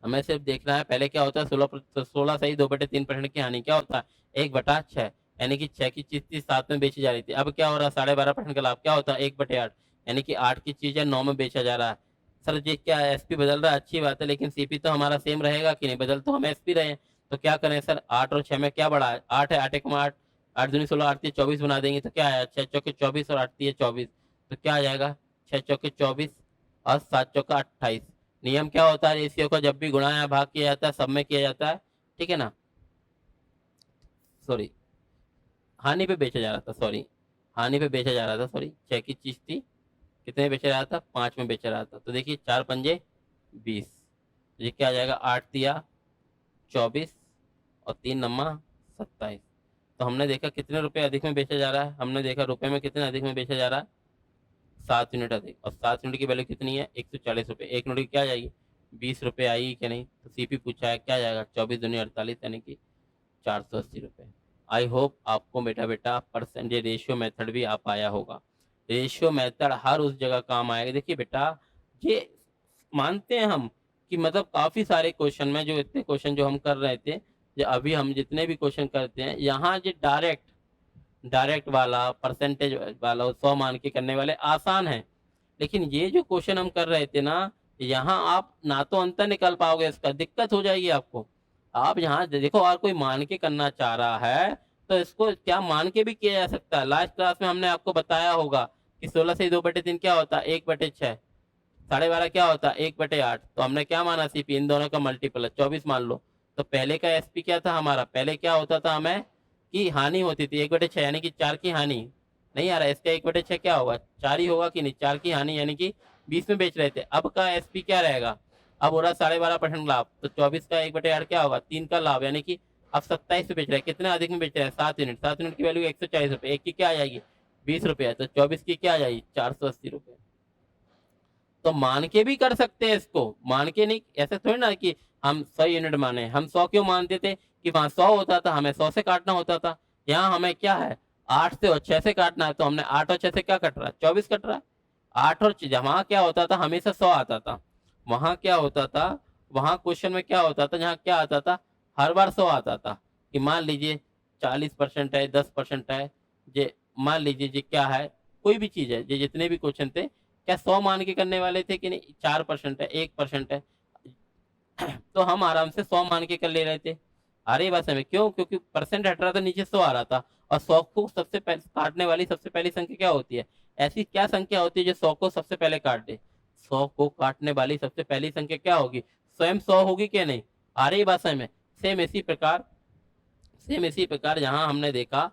हमें सिर्फ देखना है पहले क्या होता है, 16 सही 2/3% की हानि क्या होता है 1/6, यानी कि 6 की चीज थी 7 में बेची जा रही थी। अब क्या हो रहा है 12.5% का लाभ क्या होता है 1/8, यानी कि 8 की चीज है 9 में बेचा जा रहा है। सर ये क्या है, एसपी बदल रहा है, अच्छी बात है, लेकिन सीपी तो हमारा सेम रहेगा कि नहीं, बदल तो हम एसपी रहे हैं। तो क्या करें सर, 8 और 6 में क्या बढ़ा है, 8 है, 8 1 8, 8 दूनी 16, 8 24 बना देंगे तो क्या है 6 चौके 24 और 8 24। तो क्या आ जाएगा 6 चौके 24 और 7 चौका 28। नियम क्या होता है, रेशियो को जब भी गुणा या भाग किया जाता है सब में किया जाता है, ठीक है ना। सॉरी, हानि पे बेचा जा रहा था, सॉरी हानि पे बेचा जा रहा था, सॉरी 6 की चीज थी, कितने में बेचा रहा था 5 में बेचा रहा था। तो देखिए 4 पंजे 20, ये क्या आ जाएगा 8 तिया 24 और 3 नम्मा 27। तो हमने देखा कितने रुपए अधिक में बेचा जा रहा है, हमने देखा रुपए में कितने अधिक में बेचा जा रहा है 7 यूनिट अधिक। और 7 यूनिट की वैल्यू कितनी है 140 रुपये। 1 यूनिट की क्या आ जाएगी 20 रुपये आएगी कि नहीं। तो सीपी पूछा है क्या जाएगा 24 दूनी 48 यानी कि 480 रुपये। आई होप आपको बेटा बेटा परसेंटेज रेशियो मेथड भी आ पाया होगा। रेशियो मेथड हर उस जगह काम आएगा। देखिए बेटा ये मानते हैं हम कि मतलब काफी सारे क्वेश्चन में, जो इतने क्वेश्चन जो हम कर रहे थे, जो अभी हम जितने भी क्वेश्चन करते हैं यहाँ, जो डायरेक्ट डायरेक्ट वाला परसेंटेज वाला 100 मान के करने वाले आसान है। लेकिन ये जो क्वेश्चन हम कर रहे थे ना, यहाँ आप ना तो अंतर निकाल पाओगे, इसका दिक्कत हो जाएगी आपको। आप यहाँ देखो, और कोई मान के करना चाह रहा है तो इसको क्या मान के भी किया जा सकता है। लास्ट क्लास में हमने आपको बताया होगा कि 16 से 2/3 क्या होता है 1/6, 12.5 क्या होता है 1/8। तो हमने क्या माना सीपी, इन दोनों का मल्टीपल है 24 मान लो। तो पहले का एसपी क्या था हमारा, पहले क्या होता था हमें कि हानि होती थी 1/6, यानी कि 4 की हानि। नहीं आ रहा है इसका 1/6 क्या होगा 4 ही होगा कि नहीं, 4 की हानि यानी कि 20 में बेच रहे थे। अब का एसपी क्या रहेगा, अब हो रहा 12.5% लाभ, तो 24 का 1/8 क्या होगा 3 का लाभ, यानी कि अब 27 में बेच रहे हैं। कितना अधिक में बेच रहे हैं 7 यूनिट। 7 यूनिट की वैल्यू 140 रुपये, एक की क्या आ जाएगी 20 रुपये, तो 24 की क्या आ जाएगी 480 रुपये। तो मान के भी कर सकते हैं इसको, मान के नहीं, ऐसे थोड़ी ना कि हम 100 यूनिट माने। हम 100 क्यों मानते थे कि वहां 100 होता था, हमें 100 से काटना होता था। यहाँ हमें क्या है 8 से और 6 से काटना है, तो हमने 8 और 6 से क्या कट रहा है 24 कट रहा है। 8 और वहां क्या होता था हमेशा 100 आता था। वहां क्या होता था, वहां क्वेश्चन में क्या होता था, जहाँ क्या आता था हर बार 100 आता था। कि मान लीजिए 40% है 10% है, ये मान लीजिए ये क्या है, कोई भी चीज है, ये जितने भी क्वेश्चन थे क्या 100 मान के करने वाले थे कि नहीं, 4% है 1% है, तो हम आराम से 100 मान के कर ले रहे थे। आ रही बात समझ, क्यों, क्योंकि परसेंट हट रहा था नीचे 100 आ रहा था। और 100 को सबसे पहले काटने वाली सबसे पहली संख्या क्या होती है, ऐसी क्या संख्या होती है जो 100 को सबसे पहले काट दे। 100 को काटने वाली सबसे पहली संख्या क्या होगी, स्वयं 100 होगी क्या नहीं। आ रही बात समझ में। सेम इसी प्रकार, सेम इसी प्रकार यहाँ हमने देखा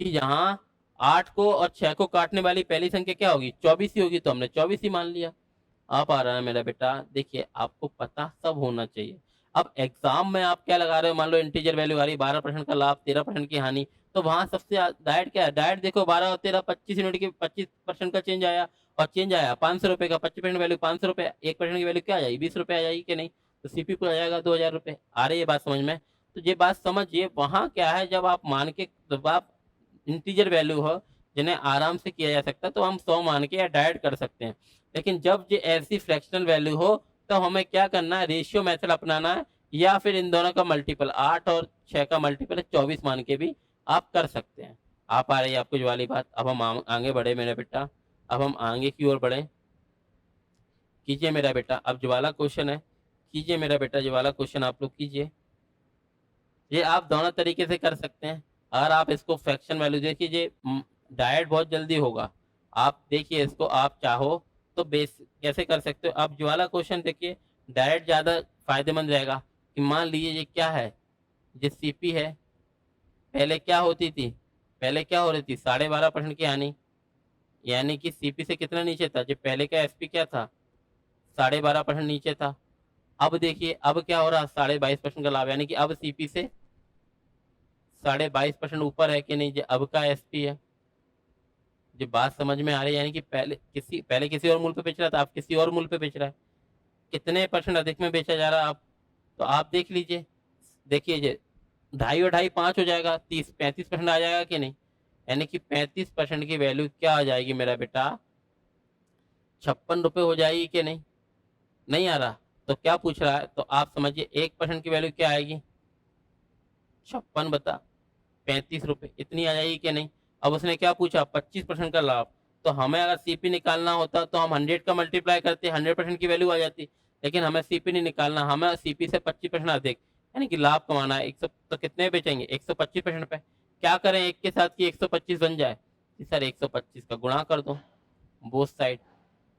कि यहाँ 8 को और 6 को काटने वाली पहली संख्या क्या होगी 24 ही होगी, तो हमने 24 ही मान लिया। आप आ रहा है मेरा बेटा, देखिए आपको पता सब होना चाहिए। अब एग्जाम में आप क्या लगा रहे हो, मान लो इंटीजर वैल्यू आ रही 12% का लाभ 13% की हानि, तो वहां सबसे डायरेक्ट क्या है, डायरेक्ट देखो 12 और 13 25 यूनिट की 25% का चेंज आया, और चेंज आया 500 रुपए का, 25% वैल्यू 500 रुपए, 1% की वैल्यू क्या आ जाएगी 20 रुपए आ जाएगी कि नहीं। तो सीपी को आ जाएगा 2000 रुपए। आ रही है बात समझ में। तो ये बात समझिए, वहां क्या है जब आप मान के, जब आप इंटीजर वैल्यू हो जिन्हें आराम से किया जा सकता है, तो हम 100 मान के या डायरेक्ट कर सकते हैं। लेकिन जब ये ऐसी फ्रैक्शनल वैल्यू हो, तो हमें क्या करना है, रेशियो मेथड अपनाना है, या फिर इन दोनों का मल्टीपल 8 और 6 का मल्टीपल 24 मान के भी आप कर सकते हैं। आ पा रही है आपको जो वाली बात? अब हम आगे बढ़े मेरा बेटा, अब हम आगे की ओर बढ़े। कीजिए मेरा बेटा, अब जो वाला क्वेश्चन है, कीजिए मेरा बेटा, जो वाला क्वेश्चन आप लोग कीजिए। ये आप दोनों तरीके से कर सकते हैं। अगर आप इसको फ्रैक्शन वैल्यू देखिए, डायरेक्ट बहुत जल्दी होगा। आप देखिए इसको, आप चाहो तो बेस कैसे कर सकते हो। आप जो वाला क्वेश्चन देखिए, डायरेक्ट ज़्यादा फायदेमंद रहेगा। कि मान लीजिए ये क्या है, ये सीपी है। पहले क्या होती थी, पहले क्या हो रही थी, 12.5% की हानि। यानी कि सीपी से कितना नीचे था, जो पहले का एसपी क्या था, 12.5% नीचे था। अब देखिए अब क्या हो रहा, 22.5% का लाभ, यानी कि अब सीपी से 22.5% ऊपर है कि नहीं, जो अब का एसपी है। जो बात समझ में आ रही है, यानी कि पहले किसी और मूल्य पे बेच रहा था, आप किसी और मूल्य पे बेच रहा है। कितने परसेंट अधिक में बेचा जा रहा है आप, तो आप देख लीजिए। देखिए ये 2.5 और 2.5 5 हो जाएगा, 35% आ जाएगा कि नहीं। यानी कि 35% की वैल्यू क्या आ जाएगी मेरा बेटा, 56 रुपये हो जाएगी कि नहीं। नहीं आ रहा तो क्या पूछ रहा है, तो आप समझिए 1% की वैल्यू क्या आएगी, 56 बता 35 रुपये, इतनी आ जाएगी कि नहीं। अब उसने क्या पूछा, 25% का लाभ। तो हमें अगर सीपी निकालना होता तो हम 100 का मल्टीप्लाई करते, 100% की वैल्यू आ जाती। लेकिन हमें सीपी नहीं निकालना, हमें सीपी से 25% अधिक, यानी कि लाभ कमाना है। 100 तो कितने बेचेंगे, 125% पे। क्या करें एक के साथ कि 125 बन जाए, सर 125 का गुणा कर दो बोथ साइड,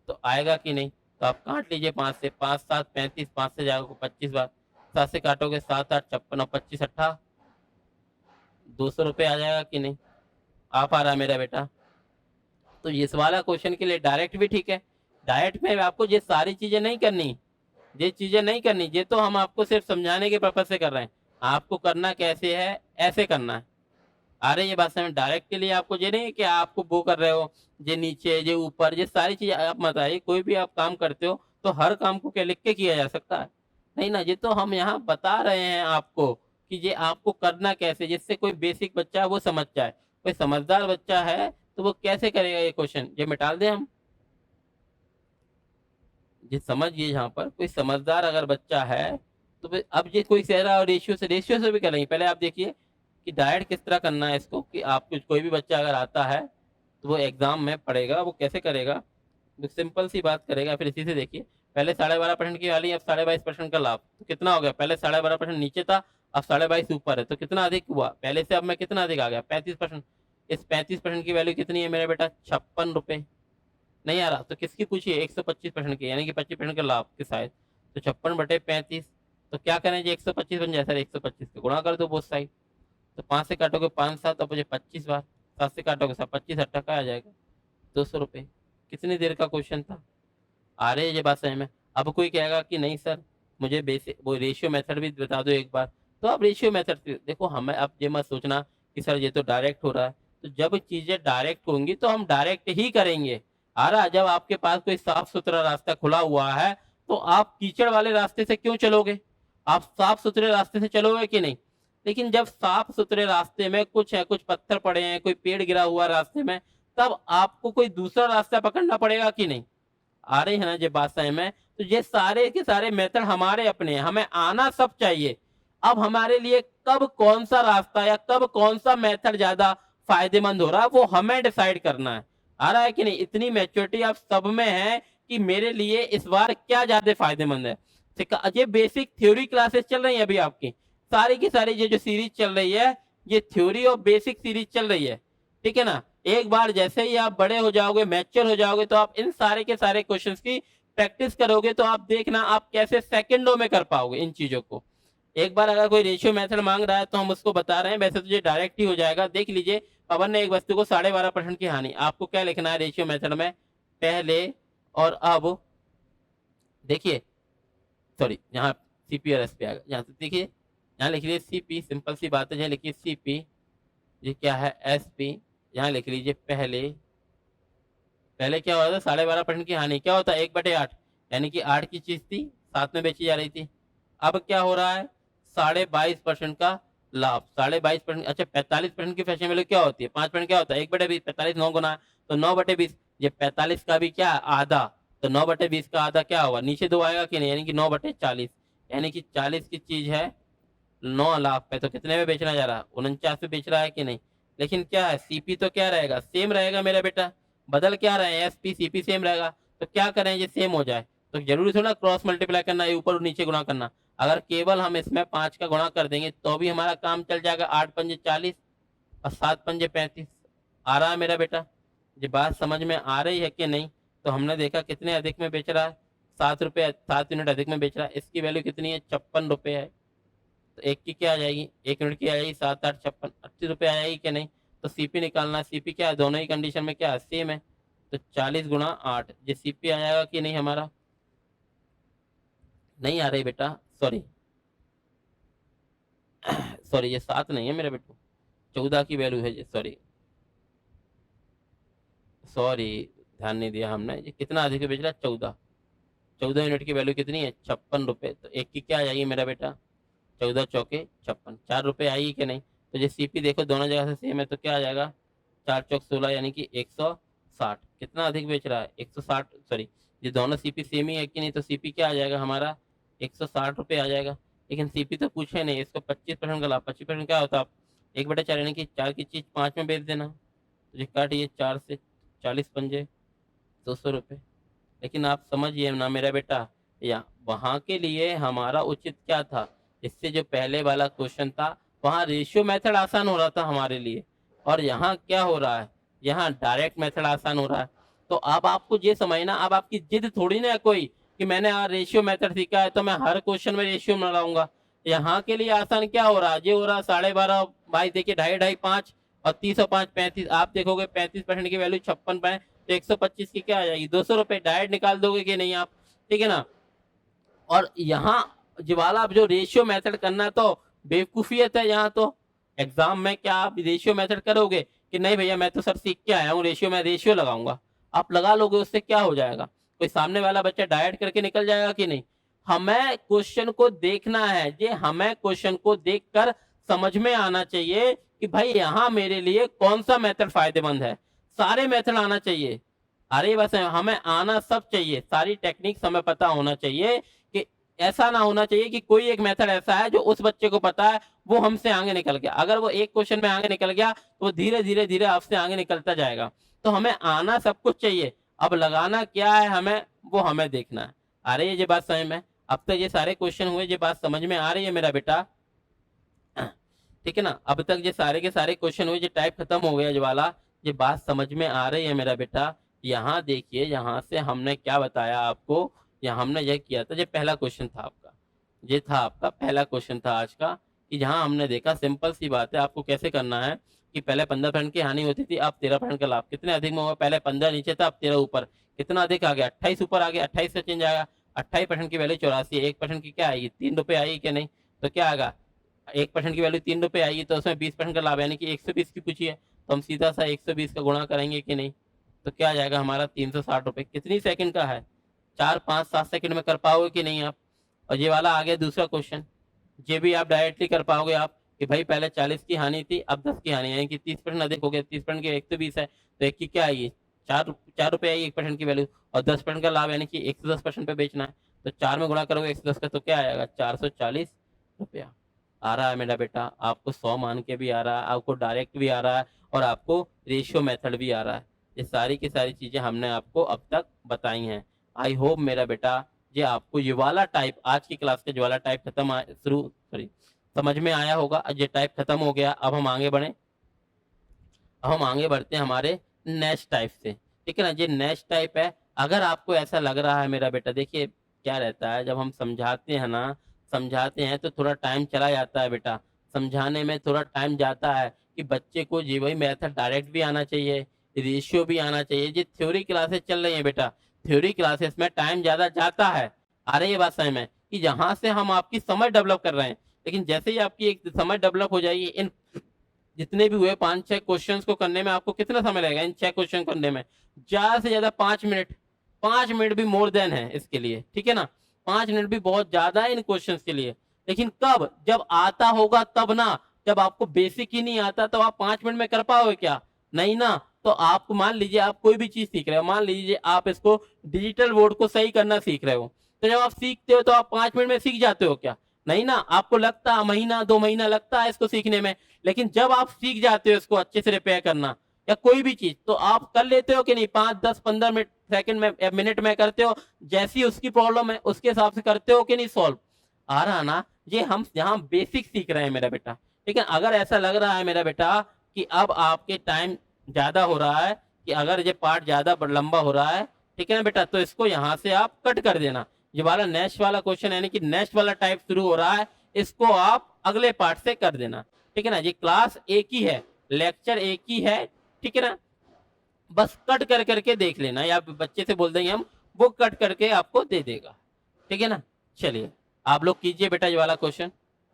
तो आएगा कि नहीं। तो आप काट लीजिए 5 से, 5 7 35, 5 से जाएगा 25 बार, 7 से काटोगे 7 8 56 और 25 अट्ठा 200 रुपये आ जाएगा कि नहीं। आ पा रहा मेरा बेटा। तो इस वाला क्वेश्चन के लिए डायरेक्ट भी ठीक है। डायरेक्ट में आपको ये सारी चीजें नहीं करनी, ये चीजें नहीं करनी, ये तो हम आपको सिर्फ समझाने के पर्पज से कर रहे हैं। आपको करना कैसे है, ऐसे करना है। आ रही है बात समझ। डायरेक्ट के लिए आपको ये नहीं कि आपको वो कर रहे हो, ये नीचे ये ऊपर, ये सारी चीजें आप मत आइए। कोई भी आप काम करते हो तो हर काम को क्या लिख के किया जा सकता है, नहीं ना। ये तो हम यहाँ बता रहे हैं आपको कि ये आपको करना कैसे, जिससे कोई बेसिक बच्चा है वो समझ जाए। कोई समझदार बच्चा है तो वो कैसे करेगा ये क्वेश्चन, ये मिटा दें हम। ये समझिए, यहाँ पर कोई समझदार अगर बच्चा है तो अब ये कोई कह रहा है रेशियो से भी करेंगे। पहले आप देखिए कि डायरेक्ट किस तरह करना है इसको, कि आपको कोई भी बच्चा अगर आता है तो वो एग्जाम में पढ़ेगा, वो कैसे करेगा, तो सिंपल सी बात करेगा। फिर इसी से देखिए, पहले 12.5% की वाली, अब 22.5% का लाभ, तो कितना हो गया, पहले 12.5% नीचे था, अब 22.5 ऊपर है, तो कितना अधिक हुआ पहले से, अब मैं कितना अधिक आ गया, 35%। इस 35% की वैल्यू कितनी है मेरा बेटा, 56 रुपये। नहीं आ रहा तो किसकी पूछिए, 125% की, यानी कि 25% का लाभ के शायद। तो 56/35, तो क्या करें जी, 125 बन जाए सर, 125 का गुणा कर दो बोथ साइड। तो 5 से काटोगे 5 7, अब मुझे 25 बार, 7 से काटोगे सब 25 अट्ठा का आ जाएगा 200 रुपये। कितनी देर का क्वेश्चन था, आ रही है ये बात समझ में। अब कोई कहेगा कि नहीं सर मुझे बेसिक वो रेशियो मेथड भी बता दो एक बार, तो आप रेशियो मेथड देखो। हमें अब ये मत सोचना कि सर ये तो डायरेक्ट हो रहा है। तो जब चीजें डायरेक्ट होंगी तो हम डायरेक्ट ही करेंगे। आ रहा, जब आपके पास कोई साफ सुथरा रास्ता खुला हुआ है तो आप कीचड़ वाले रास्ते से क्यों चलोगे, आप साफ सुथरे रास्ते से चलोगे कि नहीं। लेकिन जब साफ सुथरे रास्ते में कुछ है, कुछ पत्थर पड़े हैं, कोई पेड़ गिरा हुआ रास्ते में, तब आपको कोई दूसरा रास्ता पकड़ना पड़ेगा कि नहीं। आ रही है ना ये बात समझ में। तो ये सारे के सारे मेथड हमारे अपने हैं, हमें आना सब चाहिए। अब हमारे लिए कब कौन सा रास्ता या कब कौन सा मेथड ज्यादा फायदेमंद हो रहा है वो हमें डिसाइड करना है। आ रहा है कि नहीं, इतनी मैच्योरिटी आप सब में है कि मेरे लिए इस बार क्या ज्यादा फायदेमंद है। ये बेसिक थ्योरी क्लासेस चल रही है अभी आपकी, सारी की सारी ये जो सीरीज चल रही है, ये थ्योरी और बेसिक सीरीज चल रही है, ठीक है ना। एक बार जैसे ही आप बड़े हो जाओगे, मैच्योर हो जाओगे, तो आप इन सारे के सारे क्वेश्चंस की प्रैक्टिस करोगे, तो आप देखना आप कैसे सेकंडों में कर पाओगे इन चीजों को। एक बार अगर कोई रेशियो मेथड मांग रहा है तो हम उसको बता रहे हैं, वैसे तो ये डायरेक्ट ही हो जाएगा। देख लीजिए, पवन ने एक वस्तु को 12.5% की हानि, आपको क्या लिखना है रेशियो मेथड में, पहले और अब। देखिए सॉरी, यहाँ सीपी और एसपी आ गया, यहाँ से देखिए, यहाँ लिख लीजिए सीपी, सिंपल सी बात है, यहाँ लिखिए सीपी, ये क्या है एसपी, यहाँ लिख लीजिए पहले। पहले क्या होता था, 12.5% की हानि, क्या होता है 1/8, यानी कि 8 की चीज थी 7 में बेची जा रही थी। अब क्या हो रहा है, 22.5% का लाभ 22.5%। अच्छा 45% की फैशन वैल्यू क्या होती है, 5% क्या होता है, 1/20, 45 9 गुना, तो 9/20, ये 45 का भी क्या आधा, तो 9/20 का आधा क्या होगा, नीचे 2 आएगा कि नहीं, यानी कि 9/40, यानी कि 40 की चीज है 9 लाख पे, तो कितने में बेचना जा रहा है, 49 पे बेच रहा है कि नहीं। लेकिन क्या है, सीपी तो क्या रहेगा, सेम रहेगा मेरा बेटा, बदल क्या रहे हैं, एसपी सीपी सेम रहेगा, तो क्या करें ये सेम हो जाए, तो जरूरी थोड़ा क्रॉस मल्टीप्लाई करना है, ऊपर और नीचे गुणा करना। अगर केवल हम इसमें 5 का गुणा कर देंगे तो भी हमारा काम चल जाएगा, 8×5 = 40 और 7×5 = 35। आ रहा है मेरा बेटा, ये बात समझ में आ रही है कि नहीं। तो हमने देखा कितने अधिक में बेच रहा है, 7 रुपये 7 यूनिट अधिक में बेच रहा है, इसकी वैल्यू कितनी है, 56 रुपये है। तो एक की क्या आ जाएगी, 1 यूनिट की आ जाएगी 7 8 56 80 रुपये आ जाएगी कि नहीं। तो सीपी निकालना है, सीपी क्या है, दोनों ही कंडीशन में क्या है, सेम है। तो 40×8 ये सीपी आ जाएगा कि नहीं हमारा, नहीं आ रही बेटा, सॉरी सॉरी, ये 7 नहीं है मेरे बेटू, 14 की वैल्यू है ये, सॉरी सॉरी, ध्यान नहीं दिया हमने, ये कितना अधिक बेच रहा है, 14, 14 यूनिट की वैल्यू कितनी है, 56 रुपये। तो एक की क्या आ जाएगी मेरा बेटा, 14×4 = 56, 4 रुपये आएगी कि नहीं। तो ये सीपी देखो दोनों जगह से सेम है, तो क्या आ जाएगा, 4×4 = 16, यानी कि 160। कितना अधिक बेच रहा है, 160, सॉरी, ये दोनों सीपी सेम ही है कि नहीं, तो सीपी क्या आ जाएगा हमारा, 160 रुपये आ जाएगा। लेकिन सीपी तो पूछे नहीं, इसको 25% का लाभ, 25% क्या होता है, 1/4, यानी कि 4 की चीज 5 में बेच देना। तो ये काटिए, 4 से 40 पंजे 200 रुपये। लेकिन आप समझिए ना मेरा बेटा, या वहां के लिए हमारा उचित क्या था, इससे जो पहले वाला क्वेश्चन था वहां रेशियो मेथड आसान हो रहा था हमारे लिए, और यहाँ क्या हो रहा है, यहाँ डायरेक्ट मेथड आसान हो रहा है। तो अब आपको ये समझना, अब आपकी जिद थोड़ी ना है कोई कि मैंने रेशियो मेथड सीखा है तो मैं हर क्वेश्चन में रेशियो मिलाऊंगा। यहाँ के लिए आसान क्या हो रहा है, ये हो रहा है 12.5, भाई देखिए 2.5 5 और 30 और 5 35, आप देखोगे 35% की वैल्यू 56 पे, तो 125 की क्या आ जाएगी, 200 रुपये, डायरेक्ट निकाल दोगे कि नहीं आप, ठीक है ना। और यहाँ वाला जो रेशियो मेथड करना है तो बेवकूफियत है, यहाँ तो एग्जाम में क्या आप रेशियो मेथड करोगे कि नहीं भैया मैं तो सर सीख के आया हूँ रेशियो, मैं रेशियो लगाऊंगा, आप लगा लोगे, उससे क्या हो जाएगा, कोई सामने वाला बच्चा डायरेक्ट करके निकल जाएगा कि नहीं। हमें क्वेश्चन को देखना है, ये हमें क्वेश्चन को देखकर समझ में आना चाहिए कि भाई यहाँ मेरे लिए कौन सा मेथड फायदेमंद है, सारे मेथड आना चाहिए। अरे बस हमें आना सब चाहिए, सारी टेक्निक्स हमें पता होना चाहिए, कि ऐसा ना होना चाहिए कि कोई एक मेथड ऐसा है जो उस बच्चे को पता है वो हमसे आगे निकल गया, अगर वो एक क्वेश्चन में आगे निकल गया तो वो धीरे धीरे धीरे आपसे आगे निकलता जाएगा। तो हमें आना सब कुछ चाहिए, अब लगाना क्या है हमें, वो हमें देखना है। अरे ये बात समझ में, अब तक ये सारे क्वेश्चन हुए, ये बात समझ में आ रही है मेरा बेटा, ठीक है ना। अब तक ये सारे के सारे क्वेश्चन हुए, ये टाइप खत्म हो गया, ये वाला, ये बात समझ में आ रही है मेरा बेटा। यहाँ देखिए, यहाँ से हमने क्या बताया आपको, यहाँ हमने यह किया था, ये पहला क्वेश्चन था आपका, ये था आपका पहला क्वेश्चन था आज का, कि जहाँ हमने देखा सिंपल सी बात है, आपको कैसे करना है कि पहले 15% की हानि होती थी, अब 13% का लाभ, कितने अधिक में होगा, पहले 15 नीचे था, अब 13 ऊपर, कितना अधिक आ गया, 28 ऊपर आ गया, 28 से चेंज आएगा, 28% की वैल्यू 84, 1% की क्या आएगी, 3 रुपये आएगी कि नहीं, तो क्या आएगा, 1% की वैल्यू 3 रुपये आएगी, तो उसमें 20% का लाभ, यानी कि 120 की पूछी है, तो हम सीधा सा 120 का गुणा करेंगे कि नहीं, तो क्या आ जाएगा हमारा 360 रुपये। कितनी सेकंड का है, 4 5 7 सेकंड में कर पाओगे कि नहीं आप। और ये वाला आ गया दूसरा क्वेश्चन, ये भी आप डायरेक्टली कर पाओगे आप, कि भाई पहले 40 की हानि थी, अब 10 की हानि, यानी कि 30% अधिक हो गया, 30% की 120 है, तो एक की क्या आएगी, 4 रुपये आएगी 1% की वैल्यू, और 10% का लाभ, यानी कि 110% पे बेचना है, तो 4 में गुणा करोगे 110 का, तो क्या आएगा, 440 रुपया। आ रहा है मेरा बेटा, आपको 100 मान के भी आ रहा है, आपको डायरेक्ट भी आ रहा है, और आपको रेशियो मेथड भी आ रहा है। ये सारी की सारी चीजें हमने आपको अब तक बताई हैं। आई होप मेरा बेटा ये आपको ये वाला टाइप, आज की क्लास का जो वाला टाइप खत्म शुरू सॉरी समझ में आया होगा। ये टाइप खत्म हो गया, अब हम आगे बढ़े, अब हम आगे बढ़ते हैं हमारे नेक्स्ट टाइप से, ठीक है ना। ये नेक्स्ट टाइप है, अगर आपको ऐसा लग रहा है मेरा बेटा, देखिए क्या रहता है, जब हम समझाते हैं ना, समझाते हैं तो थोड़ा टाइम चला जाता है बेटा, समझाने में थोड़ा टाइम जाता है, कि बच्चे को जी वही मेथड डायरेक्ट भी आना चाहिए, रेशियो भी आना चाहिए। ये थ्योरी क्लासेस चल रही है बेटा, थ्योरी क्लासेस में टाइम ज्यादा जाता है, आ रही है बात समझ में, कि जहां से हम आपकी समझ डेवलप कर रहे हैं, लेकिन जैसे ही आपकी एक समझ डेवलप हो जाएगी, इन जितने भी हुए 5 6 क्वेश्चंस को करने में आपको कितना समय लगेगा, इन 6 क्वेश्चन करने में ज्यादा से ज्यादा 5 मिनट, 5 मिनट भी मोर देन है इसके लिए, ठीक है ना। 5 मिनट भी बहुत ज्यादा है इन क्वेश्चंस के लिए, लेकिन कब, जब आता होगा तब ना, जब आपको बेसिक ही नहीं आता तो आप 5 मिनट में कर पाओगे क्या? नहीं ना। तो आप मान लीजिए आप कोई भी चीज सीख रहे हो, मान लीजिए आप इसको डिजिटल बोर्ड को सही करना सीख रहे हो, तो जब आप सीखते हो तो आप 5 मिनट में सीख जाते हो क्या? नहीं ना, आपको लगता है महीना 2 महीना लगता है इसको सीखने में। लेकिन जब आप सीख जाते हो इसको अच्छे से रिपेयर करना या कोई भी चीज, तो आप कर लेते हो कि नहीं? 5 10 15 मिनट सेकंड में या मिनट में करते हो, जैसी उसकी प्रॉब्लम है उसके हिसाब से करते हो कि नहीं सॉल्व। आ रहा ना? ये हम यहाँ बेसिक सीख रहे हैं मेरा बेटा। ठीक है, अगर ऐसा लग रहा है मेरा बेटा कि अब आपके टाइम ज्यादा हो रहा है, कि अगर ये पार्ट ज्यादा लंबा हो रहा है, ठीक है ना बेटा, तो इसको यहाँ से आप कट कर देना। ये वाला नेक्स्ट वाला क्वेश्चन यानी कि नेक्स्ट वाला टाइप शुरू हो रहा है, इसको आप अगले पार्ट से कर देना। ठीक है ना, ये क्लास एक ही है, लेक्चर एक ही है। ठीक है ना, बस कट कर करके देख लेना, या बच्चे से बोल देंगे हम, वो कट करके आपको दे देगा। ठीक है ना, चलिए आप लोग कीजिए बेटा ये वाला क्वेश्चन।